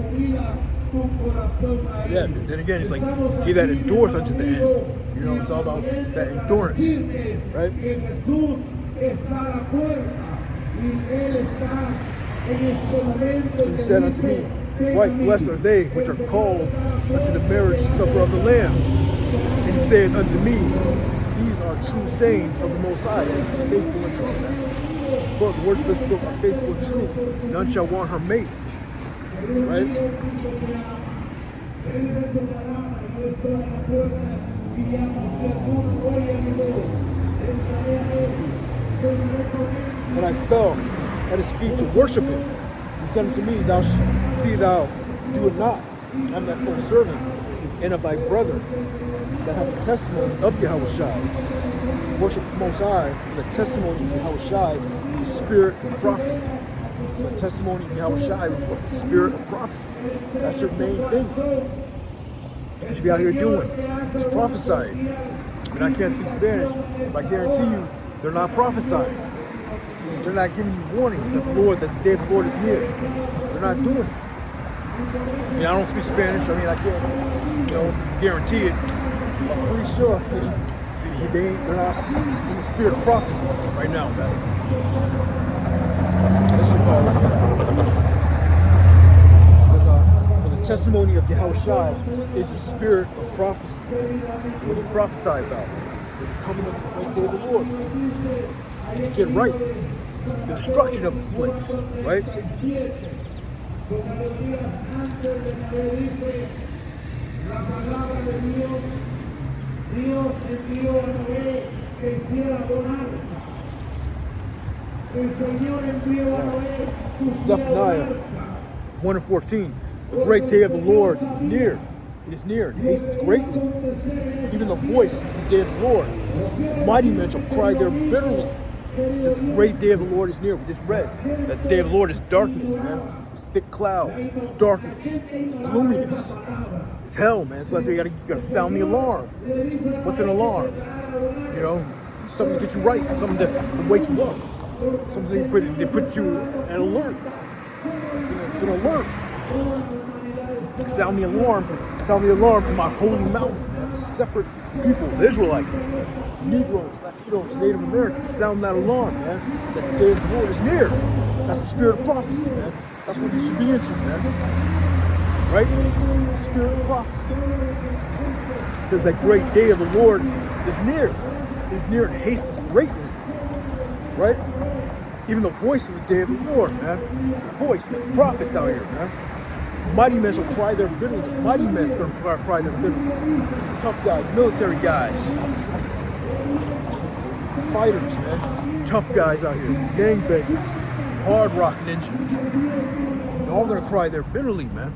Yeah, but then again, it's like, he that endureth unto the end. You know, it's all about that endurance, right? And he said unto me, right, blessed are they which are called unto the marriage supper of the Lamb. And he said unto me, these are true sayings of the Most High, faithful and true. But the words of this book are faithful and true. None shall want her mate. Right? And I fell at his feet to worship him. He said unto me, see thou do it not. I am thy full servant, and of thy brethren that have the testimony of Yahushua. Worship the Most High, for the testimony of Yahushua is the spirit of prophecy. So the testimony of Yahushua is what the spirit of prophecy. That's your main thing. What you be out here doing is prophesying. I mean, I can't speak Spanish, but I guarantee you, they're not prophesying. They're not giving you warning that the day of the Lord is near. They're not doing it. I mean, I don't speak Spanish. I mean, I can't, guarantee it. I'm pretty sure they're not in the spirit of prophecy right now, man. Let's call it. For the testimony of Yahushua is the spirit of prophecy. What he prophesied about. The coming of the great day of the Lord. Get right. The destruction of this place, right? Zephaniah 1:14. The great day of the Lord is near. It is near. It hastens greatly. Even the voice of the day of the Lord. The mighty men shall cry there bitterly. Because the great day of the Lord is near. We just read that the day of the Lord is darkness, man. It's thick clouds. It's darkness. It's gloominess. It's hell, man. So that's why you gotta sound the alarm. What's an alarm? Something to get you right. Something to wake you up. Something they put you at alert. It's an alert. Sound the alarm. Sound the alarm in my holy mountain, man. Separate people, the Israelites, Negroes, Latinos, Native Americans, sound that alarm, man. That the day of the Lord is near. That's the spirit of prophecy, man. That's what you should be into, man. Right? The spirit of prophecy. It says that great day of the Lord is near. It is near and hastens greatly. Right? Even the voice of the day of the Lord, man. The voice, man. The prophets out here, man. Mighty men shall cry their bitterly. Mighty men is going to cry their bitterly. Tough guys, military guys. Fighters, man. Tough guys out here. Gangbangers. Hard rock ninjas. They're all going to cry their bitterly, man.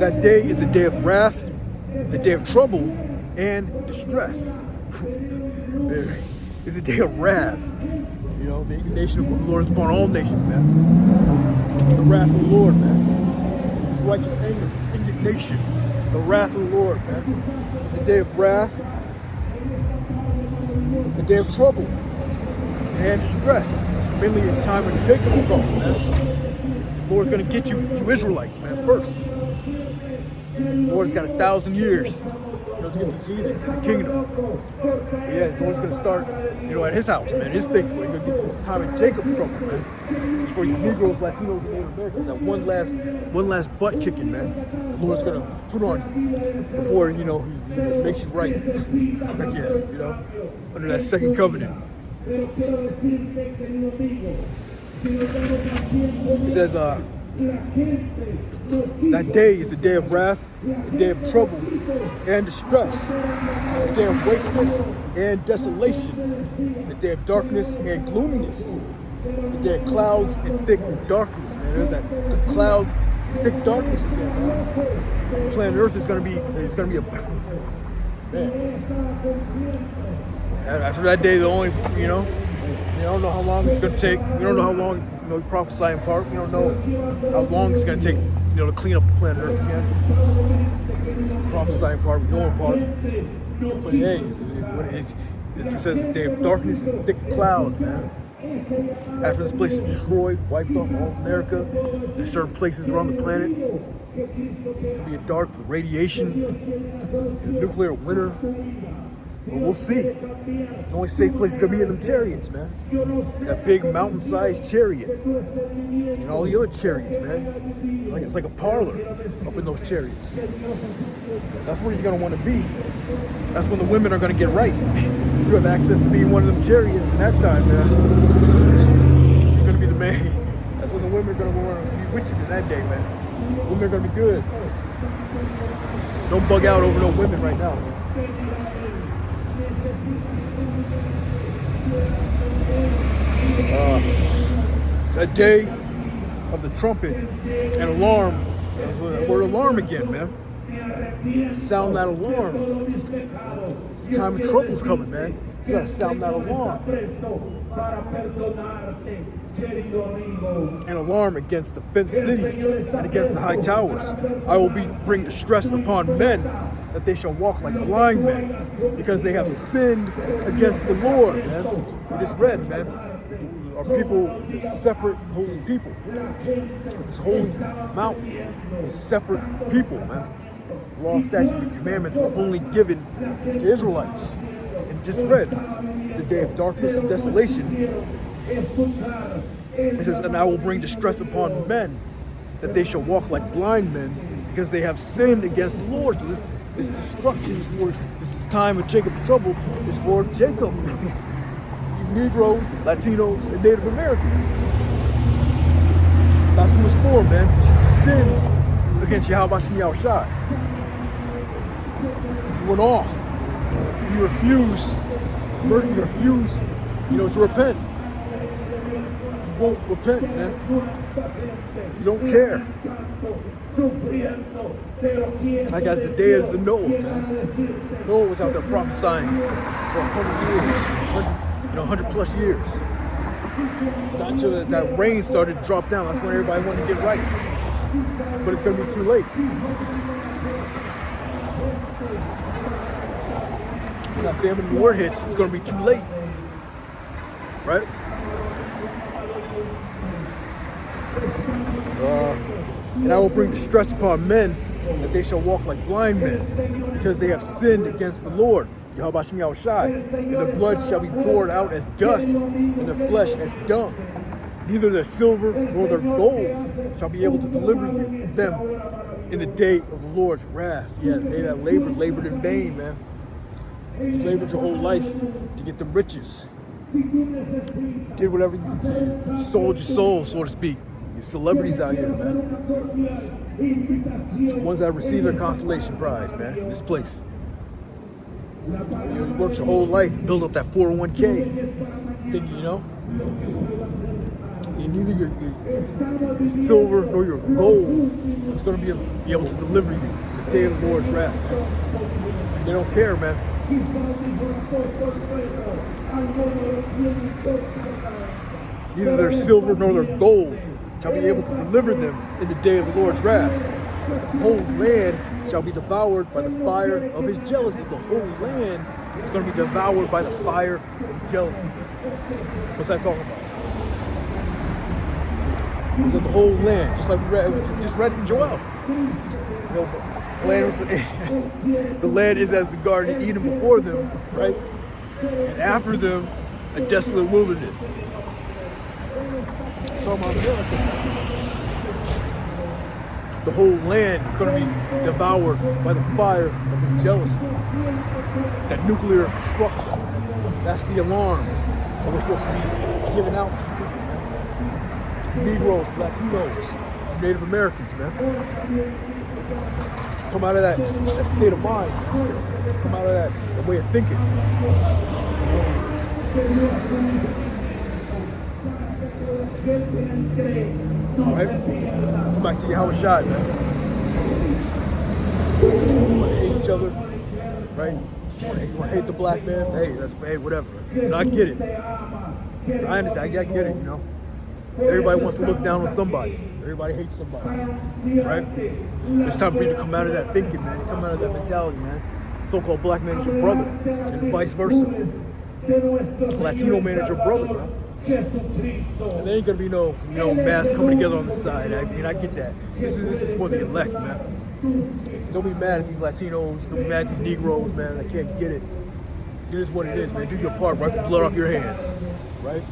That day is the day of wrath, the day of trouble, and distress. It's a day of wrath. The indignation of the Lord is upon all nations, man. The wrath of the Lord, man. His righteous anger, his indignation. The wrath of the Lord, man. It's a day of wrath, a day of trouble, and distress. Mainly in the time of Jacob's trouble, man. The Lord's going to get you Israelites, man, first. The Lord's got 1,000 years. To get these heathens in the kingdom. Yeah, the Lord's gonna start, at his house, man. His things where you're gonna get to this time of Jacob's trouble, man. It's for you Negroes, Latinos, and Native Americans. That one last butt kicking, man. The Lord's gonna put on before he makes you right. Under that second covenant. It says, That day is the day of wrath, the day of trouble and distress, the day of wasteness and desolation, the day of darkness and gloominess, the day of clouds and thick darkness, man. There's that the clouds and thick darkness again, man. Planet Earth is gonna be a man. After that day, the only you don't know how long it's gonna take. We don't know how long. We prophesy in part. We don't know how long it's going to take, to clean up the planet Earth again. Prophesy in part. We know in part. But hey, it says the day of darkness and thick clouds, man. After this place is destroyed, wiped off all of America, there's certain places around the planet. It's going to be a dark radiation, nuclear winter. But we'll see. The only safe place is going to be in them chariots, man. That big mountain-sized chariot. And all the other chariots, man. It's like a parlor up in those chariots. That's where you're going to want to be. That's when the women are going to get right. You have access to being one of them chariots in that time, man. You're going to be the man. That's when the women are going to want to be with you in that day, man. Women are going to be good. Don't bug out over no women right now, man. A day of the trumpet and alarm. That word alarm again, man. Sound that alarm. The time of trouble's coming, man. You gotta sound that alarm. An alarm against the fenced cities and against the high towers. I will bring distress upon men, that they shall walk like blind men, because they have sinned against the Lord, man. We just read, man. Our people is a separate holy people. This holy mountain is separate people, man. Law, statutes, and commandments were only given to Israelites. And just read, it's a day of darkness and desolation. It says, and I will bring distress upon men, that they shall walk like blind men, because they have sinned against the Lord. So this destruction is for, this time of Jacob's trouble is for Jacob. Negroes, Latinos, and Native Americans. That's what it's for, man. Sin against Yahweh Shem Yahushai. You went off, and you refuse, to repent. You won't repent, man. You don't care. Like as the day is the Noah, man. Noah was out there prophesying for 100 years, 100 plus years. Not until that rain started to drop down. That's when everybody wanted to get right. But it's going to be too late. When that famine and war hits, it's going to be too late. Right? And I will bring distress upon men, that they shall walk like blind men, because they have sinned against the Lord, Yahweh Shem Yahushai, and their blood shall be poured out as dust, and their flesh as dung. Neither their silver nor their gold shall be able to deliver them in the day of the Lord's wrath. Yeah, they that labored in vain, man. You labored your whole life to get them riches. Did whatever you did. You sold your soul, so to speak. Your celebrities out here, man. The ones that receive their consolation prize, man, in this place. You worked your whole life, build up that 401k. Thinking, neither your silver nor your gold is going to be able to deliver you the day of the Lord's wrath, man. They don't care, man. Neither their silver nor their gold shall be able to deliver them in the day of the Lord's wrath. But the whole land shall be devoured by the fire of his jealousy. The whole land is going to be devoured by the fire of his jealousy. What's that talking about? The whole land, just like we just read in Joel. The land is as the Garden of Eden before them, right? And after them, a desolate wilderness. The whole land is going to be devoured by the fire of his jealousy. That nuclear destruction. That's the alarm that we're supposed to be giving out to people, man. Negroes, Latinos, Native Americans, man. Come out of that state of mind, man. Come out of that way of thinking. Right? Come back to your Ahchar, man. You want to hate each other, right? You want to hate the black man? Hey, whatever. And I get it. I understand. I get it, you know. Everybody wants to look down on somebody. Everybody hates somebody, right? It's time for you to come out of that thinking, man. Come out of that mentality, man. So-called black man is your brother, and vice versa. Latino man is your brother, man. And there ain't gonna be no mass coming together on the side. I mean, I get that. This is for the elect, man. Don't be mad at these Latinos. Don't be mad at these Negroes, man. I can't get it. It is what it is, man. Do your part. Wipe the blood off your hands, right?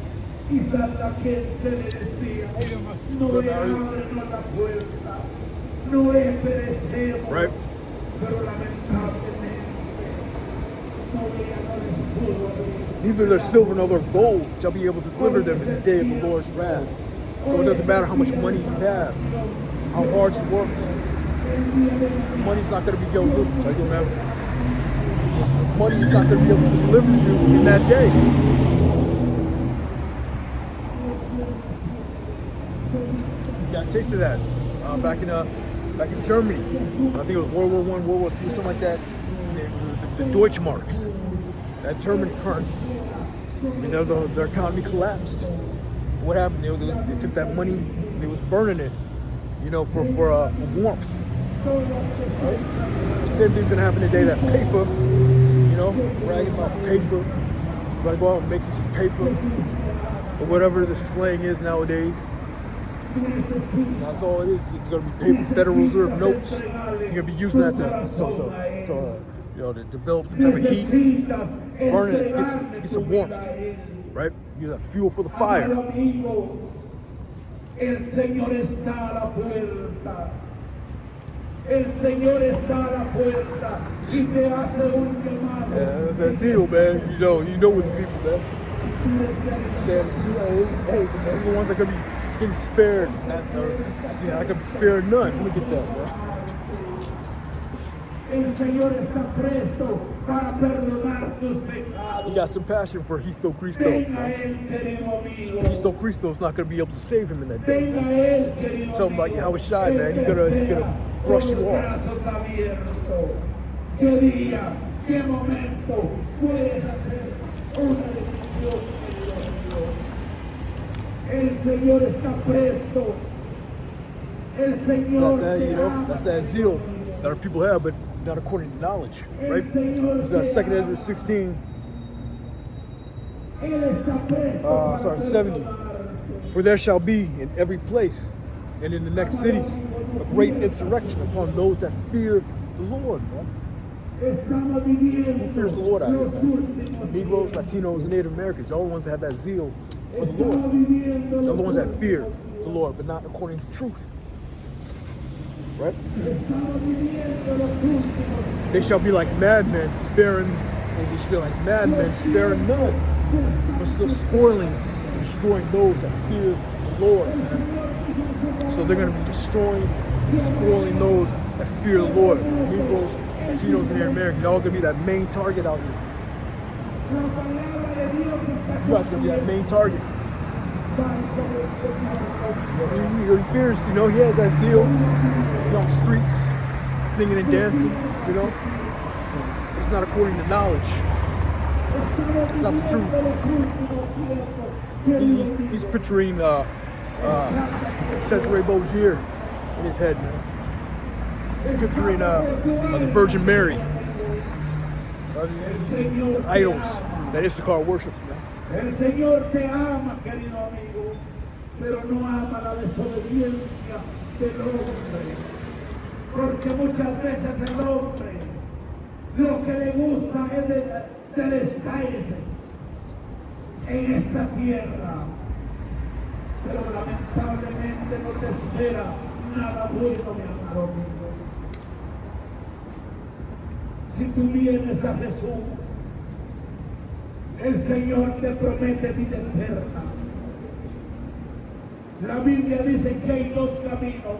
Right? Neither their silver nor their gold shall be able to deliver them in the day of the Lord's wrath. So it doesn't matter how much money you have, how hard you work. Money's not going to be able to tell you now. Money is not going to be able to deliver you in that day. You got a taste of that back in Germany. I think it was World War I, World War II, something like that. The Deutschmarks, that German currency. I mean, their economy collapsed. What happened? They took that money and they was burning it, for warmth. Right? Same thing's gonna happen today. That paper, bragging about paper. You gotta go out and make you some paper, or whatever the slang is nowadays. That's all it is. It's gonna be paper, Federal Reserve notes. You're gonna be using that to develop some type of heat, burn it to get some warmth, right? Use that fuel for the fire. El Señor está a la puerta. El Señor está a la puerta y te hace un llamado. Yeah, that's that seal, man. You know what the people, man. Hey, those are the ones that could be getting spared. I could be spared none. Let me get that, man. El Señor está presto para perdonar tus pecados. He got some passion for Cristo. Cristo's not going to be able to save him in that day, man. Tell him about your Ahchar, man. He's gonna brush you off. ¿Qué momento puedes hacer una decisión? El Señor está presto. El Señor that's that zeal that our people have, but not according to knowledge, right? This is 2 Ezra 16. 70. For there shall be in every place and in the next cities a great insurrection upon those that fear the Lord, man. Who fears the Lord out here, man? Negroes, Latinos, and Native Americans, all the ones that have that zeal for the Lord. They're the ones that fear the Lord, but not according to truth. Right? They shall be like madmen, sparing none, but still spoiling and destroying those that fear the Lord. Man. So they're going to be destroying and spoiling those that fear the Lord. Negroes, Latinos, and Native Americans, y'all going to be that main target out here. You guys are going to be that main target. He fears, he has that zeal. On the streets, singing and dancing, It's not according to knowledge. It's not the truth. He's picturing Cesare Borgia in his head, man. He's picturing the Virgin Mary. Idols that Ahchar worships, man. El Señor te ama, querido amigo, pero no ama la desobediencia del hombre. Porque muchas veces el hombre lo que le gusta es desestarse en esta tierra, pero lamentablemente no te espera nada bueno, mi amado amigo. Si tú vienes a Jesús, el Señor te promete vida eterna. La Biblia dice que hay dos caminos.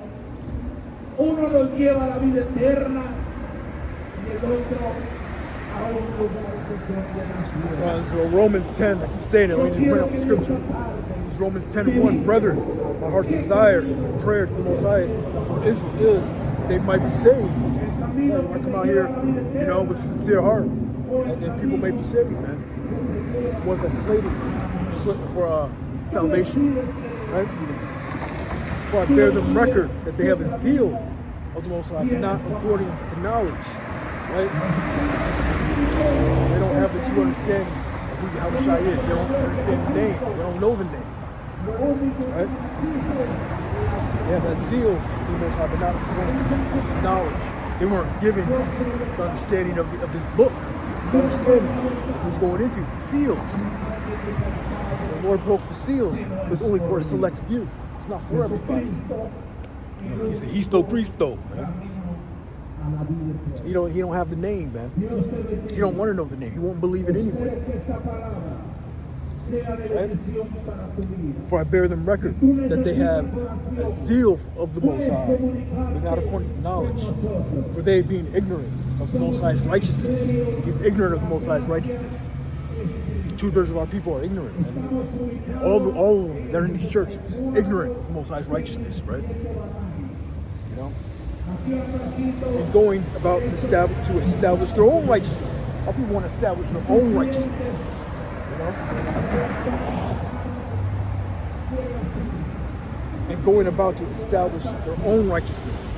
Uno nos lleva a la vida eterna y el otro a un lugar de condenación. So Romans 10, I keep saying it, let me just bring up the scripture. It's Romans 10:1. Brethren, my heart's desire and prayer to the Most High for Israel is that they might be saved. I want to come out here, you know, with a sincere heart, and that people may be saved, man. Ones that slated for salvation, right? For I bear them record that they have a zeal of the Most High, but not according to knowledge, right? They don't have the true understanding of who Yahushua is. They don't understand the name. They don't know the name, right? They have that zeal of the Most High, but not according to knowledge. They weren't given the understanding of this book, the understanding of what's going into the seals. The Lord broke the seals. It was only for a select few. It's not for everybody. You know, he's a Histo Christo, man. He don't have the name, man. He don't want to know the name. He won't believe it anyway. Right? For I bear them record that they have a zeal of the Most High, but not according to knowledge. For they being ignorant of the Most High's righteousness. He's ignorant of the Most High's righteousness. 2/3 of our people are ignorant. And all of them that are in these churches, ignorant of the Most High's righteousness, right? You know? And going about to establish their own righteousness. Our people want to establish their own righteousness. You know? And going about to establish their own righteousness,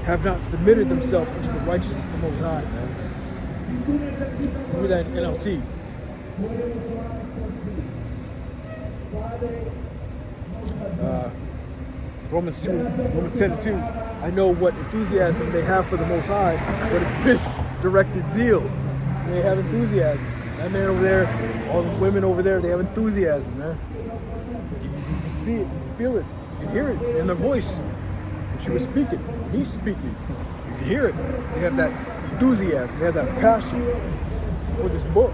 have not submitted themselves unto the righteousness of the Most High, man. Read that in NLT. Romans 10:2. I know what enthusiasm they have for the Most High, but it's misdirected zeal. They have enthusiasm. That man over there, all the women over there, they have enthusiasm, man. You can see it, you feel it, you can hear it in their voice. When she was speaking, when he's speaking, you can hear it. They have that enthusiasm, they have that passion for this book.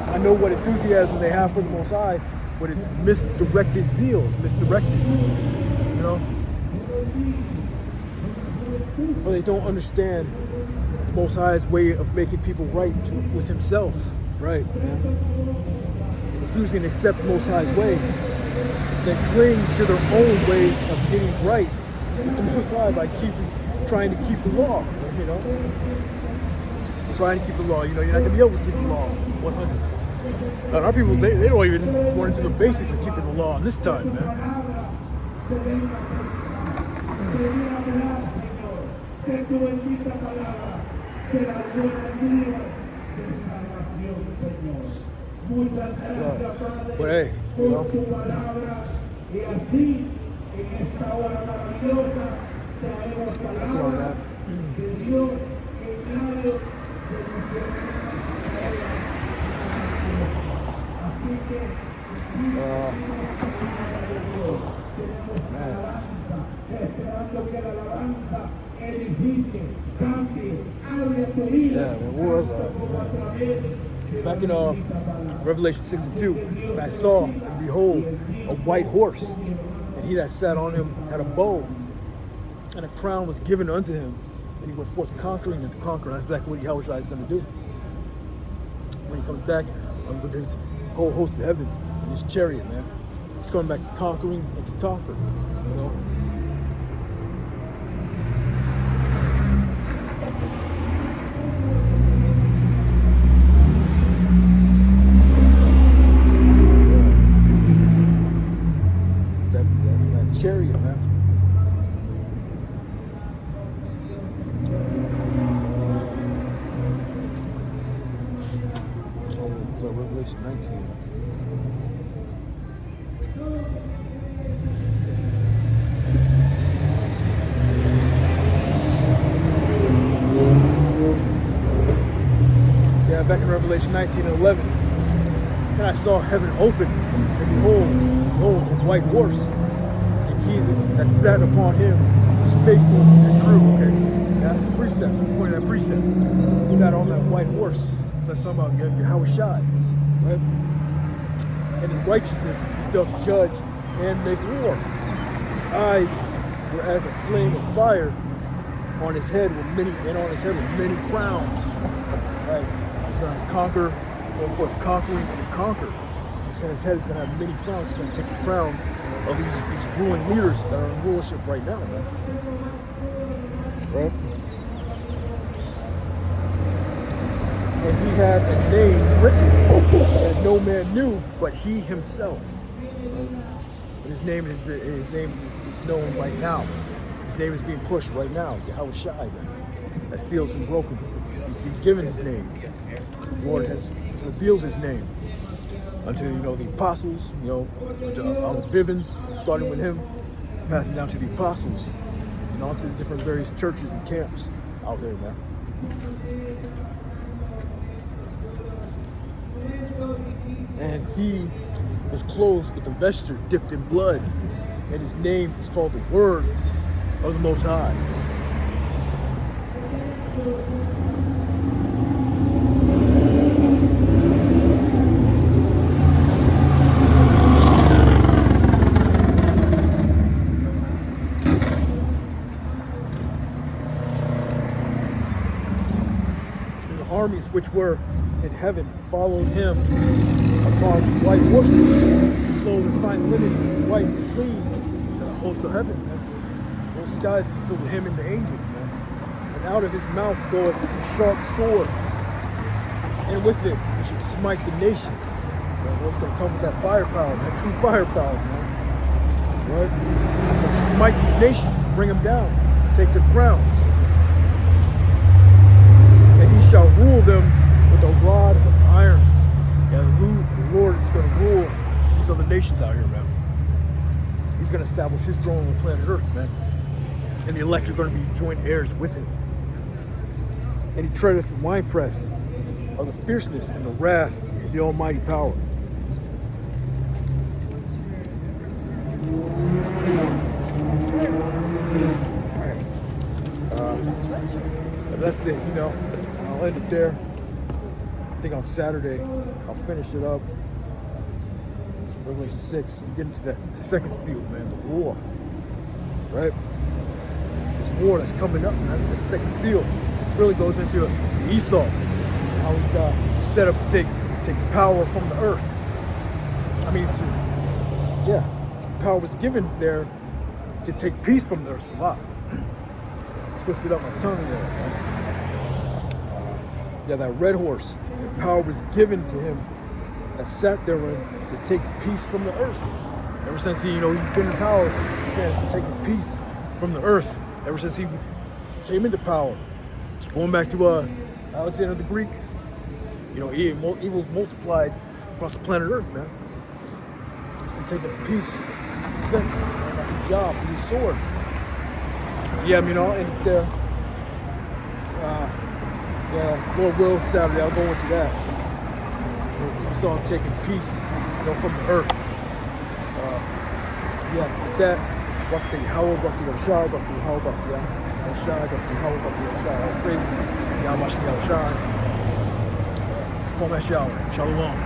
I know what enthusiasm they have for the Most High, but it's misdirected zeal. It's misdirected, you know? For they don't understand the Most High's way of making people right with himself, right, man? Refusing to accept the Most High's way. They cling to their own way of getting right with the Most High by trying to keep the law, you know? Trying to keep the law, you know, you're not going to be able to keep the law 100. And our people, they don't even want to do the basics of keeping the law in this time, man. But hey, you know. That's on that. Yeah, man, what was that? Back in Revelation 6:2, I saw, and behold, a white horse, and he that sat on him had a bow, and a crown was given unto him, and he went forth conquering and to conquer. That's exactly what Yahushua is going to do when he comes back with his whole host of heaven and his chariot, man. He's coming back conquering and to conquer, you know. That chariot, man. So Revelation 19. Yeah, back in Revelation 19:11. And I saw heaven open, and behold, a white horse, and he that sat upon him was faithful and true. Okay, that's the precept, that's the point of that precept. He sat on that white horse. So that's talking about Yahushua, right? and in righteousness he doth judge and make war. His eyes were as a flame of fire. On his head were many crowns. Right? He's gonna conquer, go forth conquering and conquer. His head is gonna have many crowns. He's gonna take the crowns of these ruling leaders that are in rulership right now, man. Right? And he had a name written that no man knew but he himself. Right? But his name is known right now. His name is being pushed right now. Yahushua, man. That seal's been broken. He's been given his name. The Lord has revealed his name unto the apostles, our Bivens, starting with him, passing down to the apostles, and on to the different various churches and camps out there, man. And he was clothed with a vesture dipped in blood, and his name is called the Word of the Most High. And the armies which were in heaven followed him upon white horses, clothed in fine linen, white and clean, the host of heaven, man. Those skies are filled with him and the angels, man. And out of his mouth goeth a sharp sword, and with it he should smite the nations. The Lord's going to come with that firepower, that true firepower, man. Right? He's going to smite these nations and bring them down, take their crowns. And he shall rule them with a rod of iron. Yeah, the Lord is going to rule these other nations out here, man. He's going to establish his throne on planet Earth, man. And the elect are going to be joint heirs with him. And he treadeth the winepress of the fierceness and the wrath of the almighty power. That's it, I'll end it there. I think on Saturday, I'll finish it up. Revelation 6, and get into that second seal, man, the war. Right? This war that's coming up, man, that second seal. It really goes into the Esau, how he's set up to take power from the earth. Power was given there to take peace from the earth. Salah. Twisted up my tongue there, man. That red horse, that power was given to him that sat there to take peace from the earth. Ever since he's been in power, this man has been taking peace from the earth. Ever since he came into power. Going back to Alexander the Greek, evil's multiplied across the planet Earth, man. He's been taking peace since. That's his job, his sword. I'll end it there. Lord will, Saturday, I'll go into that. So I'm taking peace, from the earth. With that, Rakti Yahweh, Rakti Ahchar, Rakti Yahweh, Rakti Ahchar, Rakti Yahweh, Rakti Ahchar. All praises, Yahweh, Ahchar. Call Maishah, Shalom.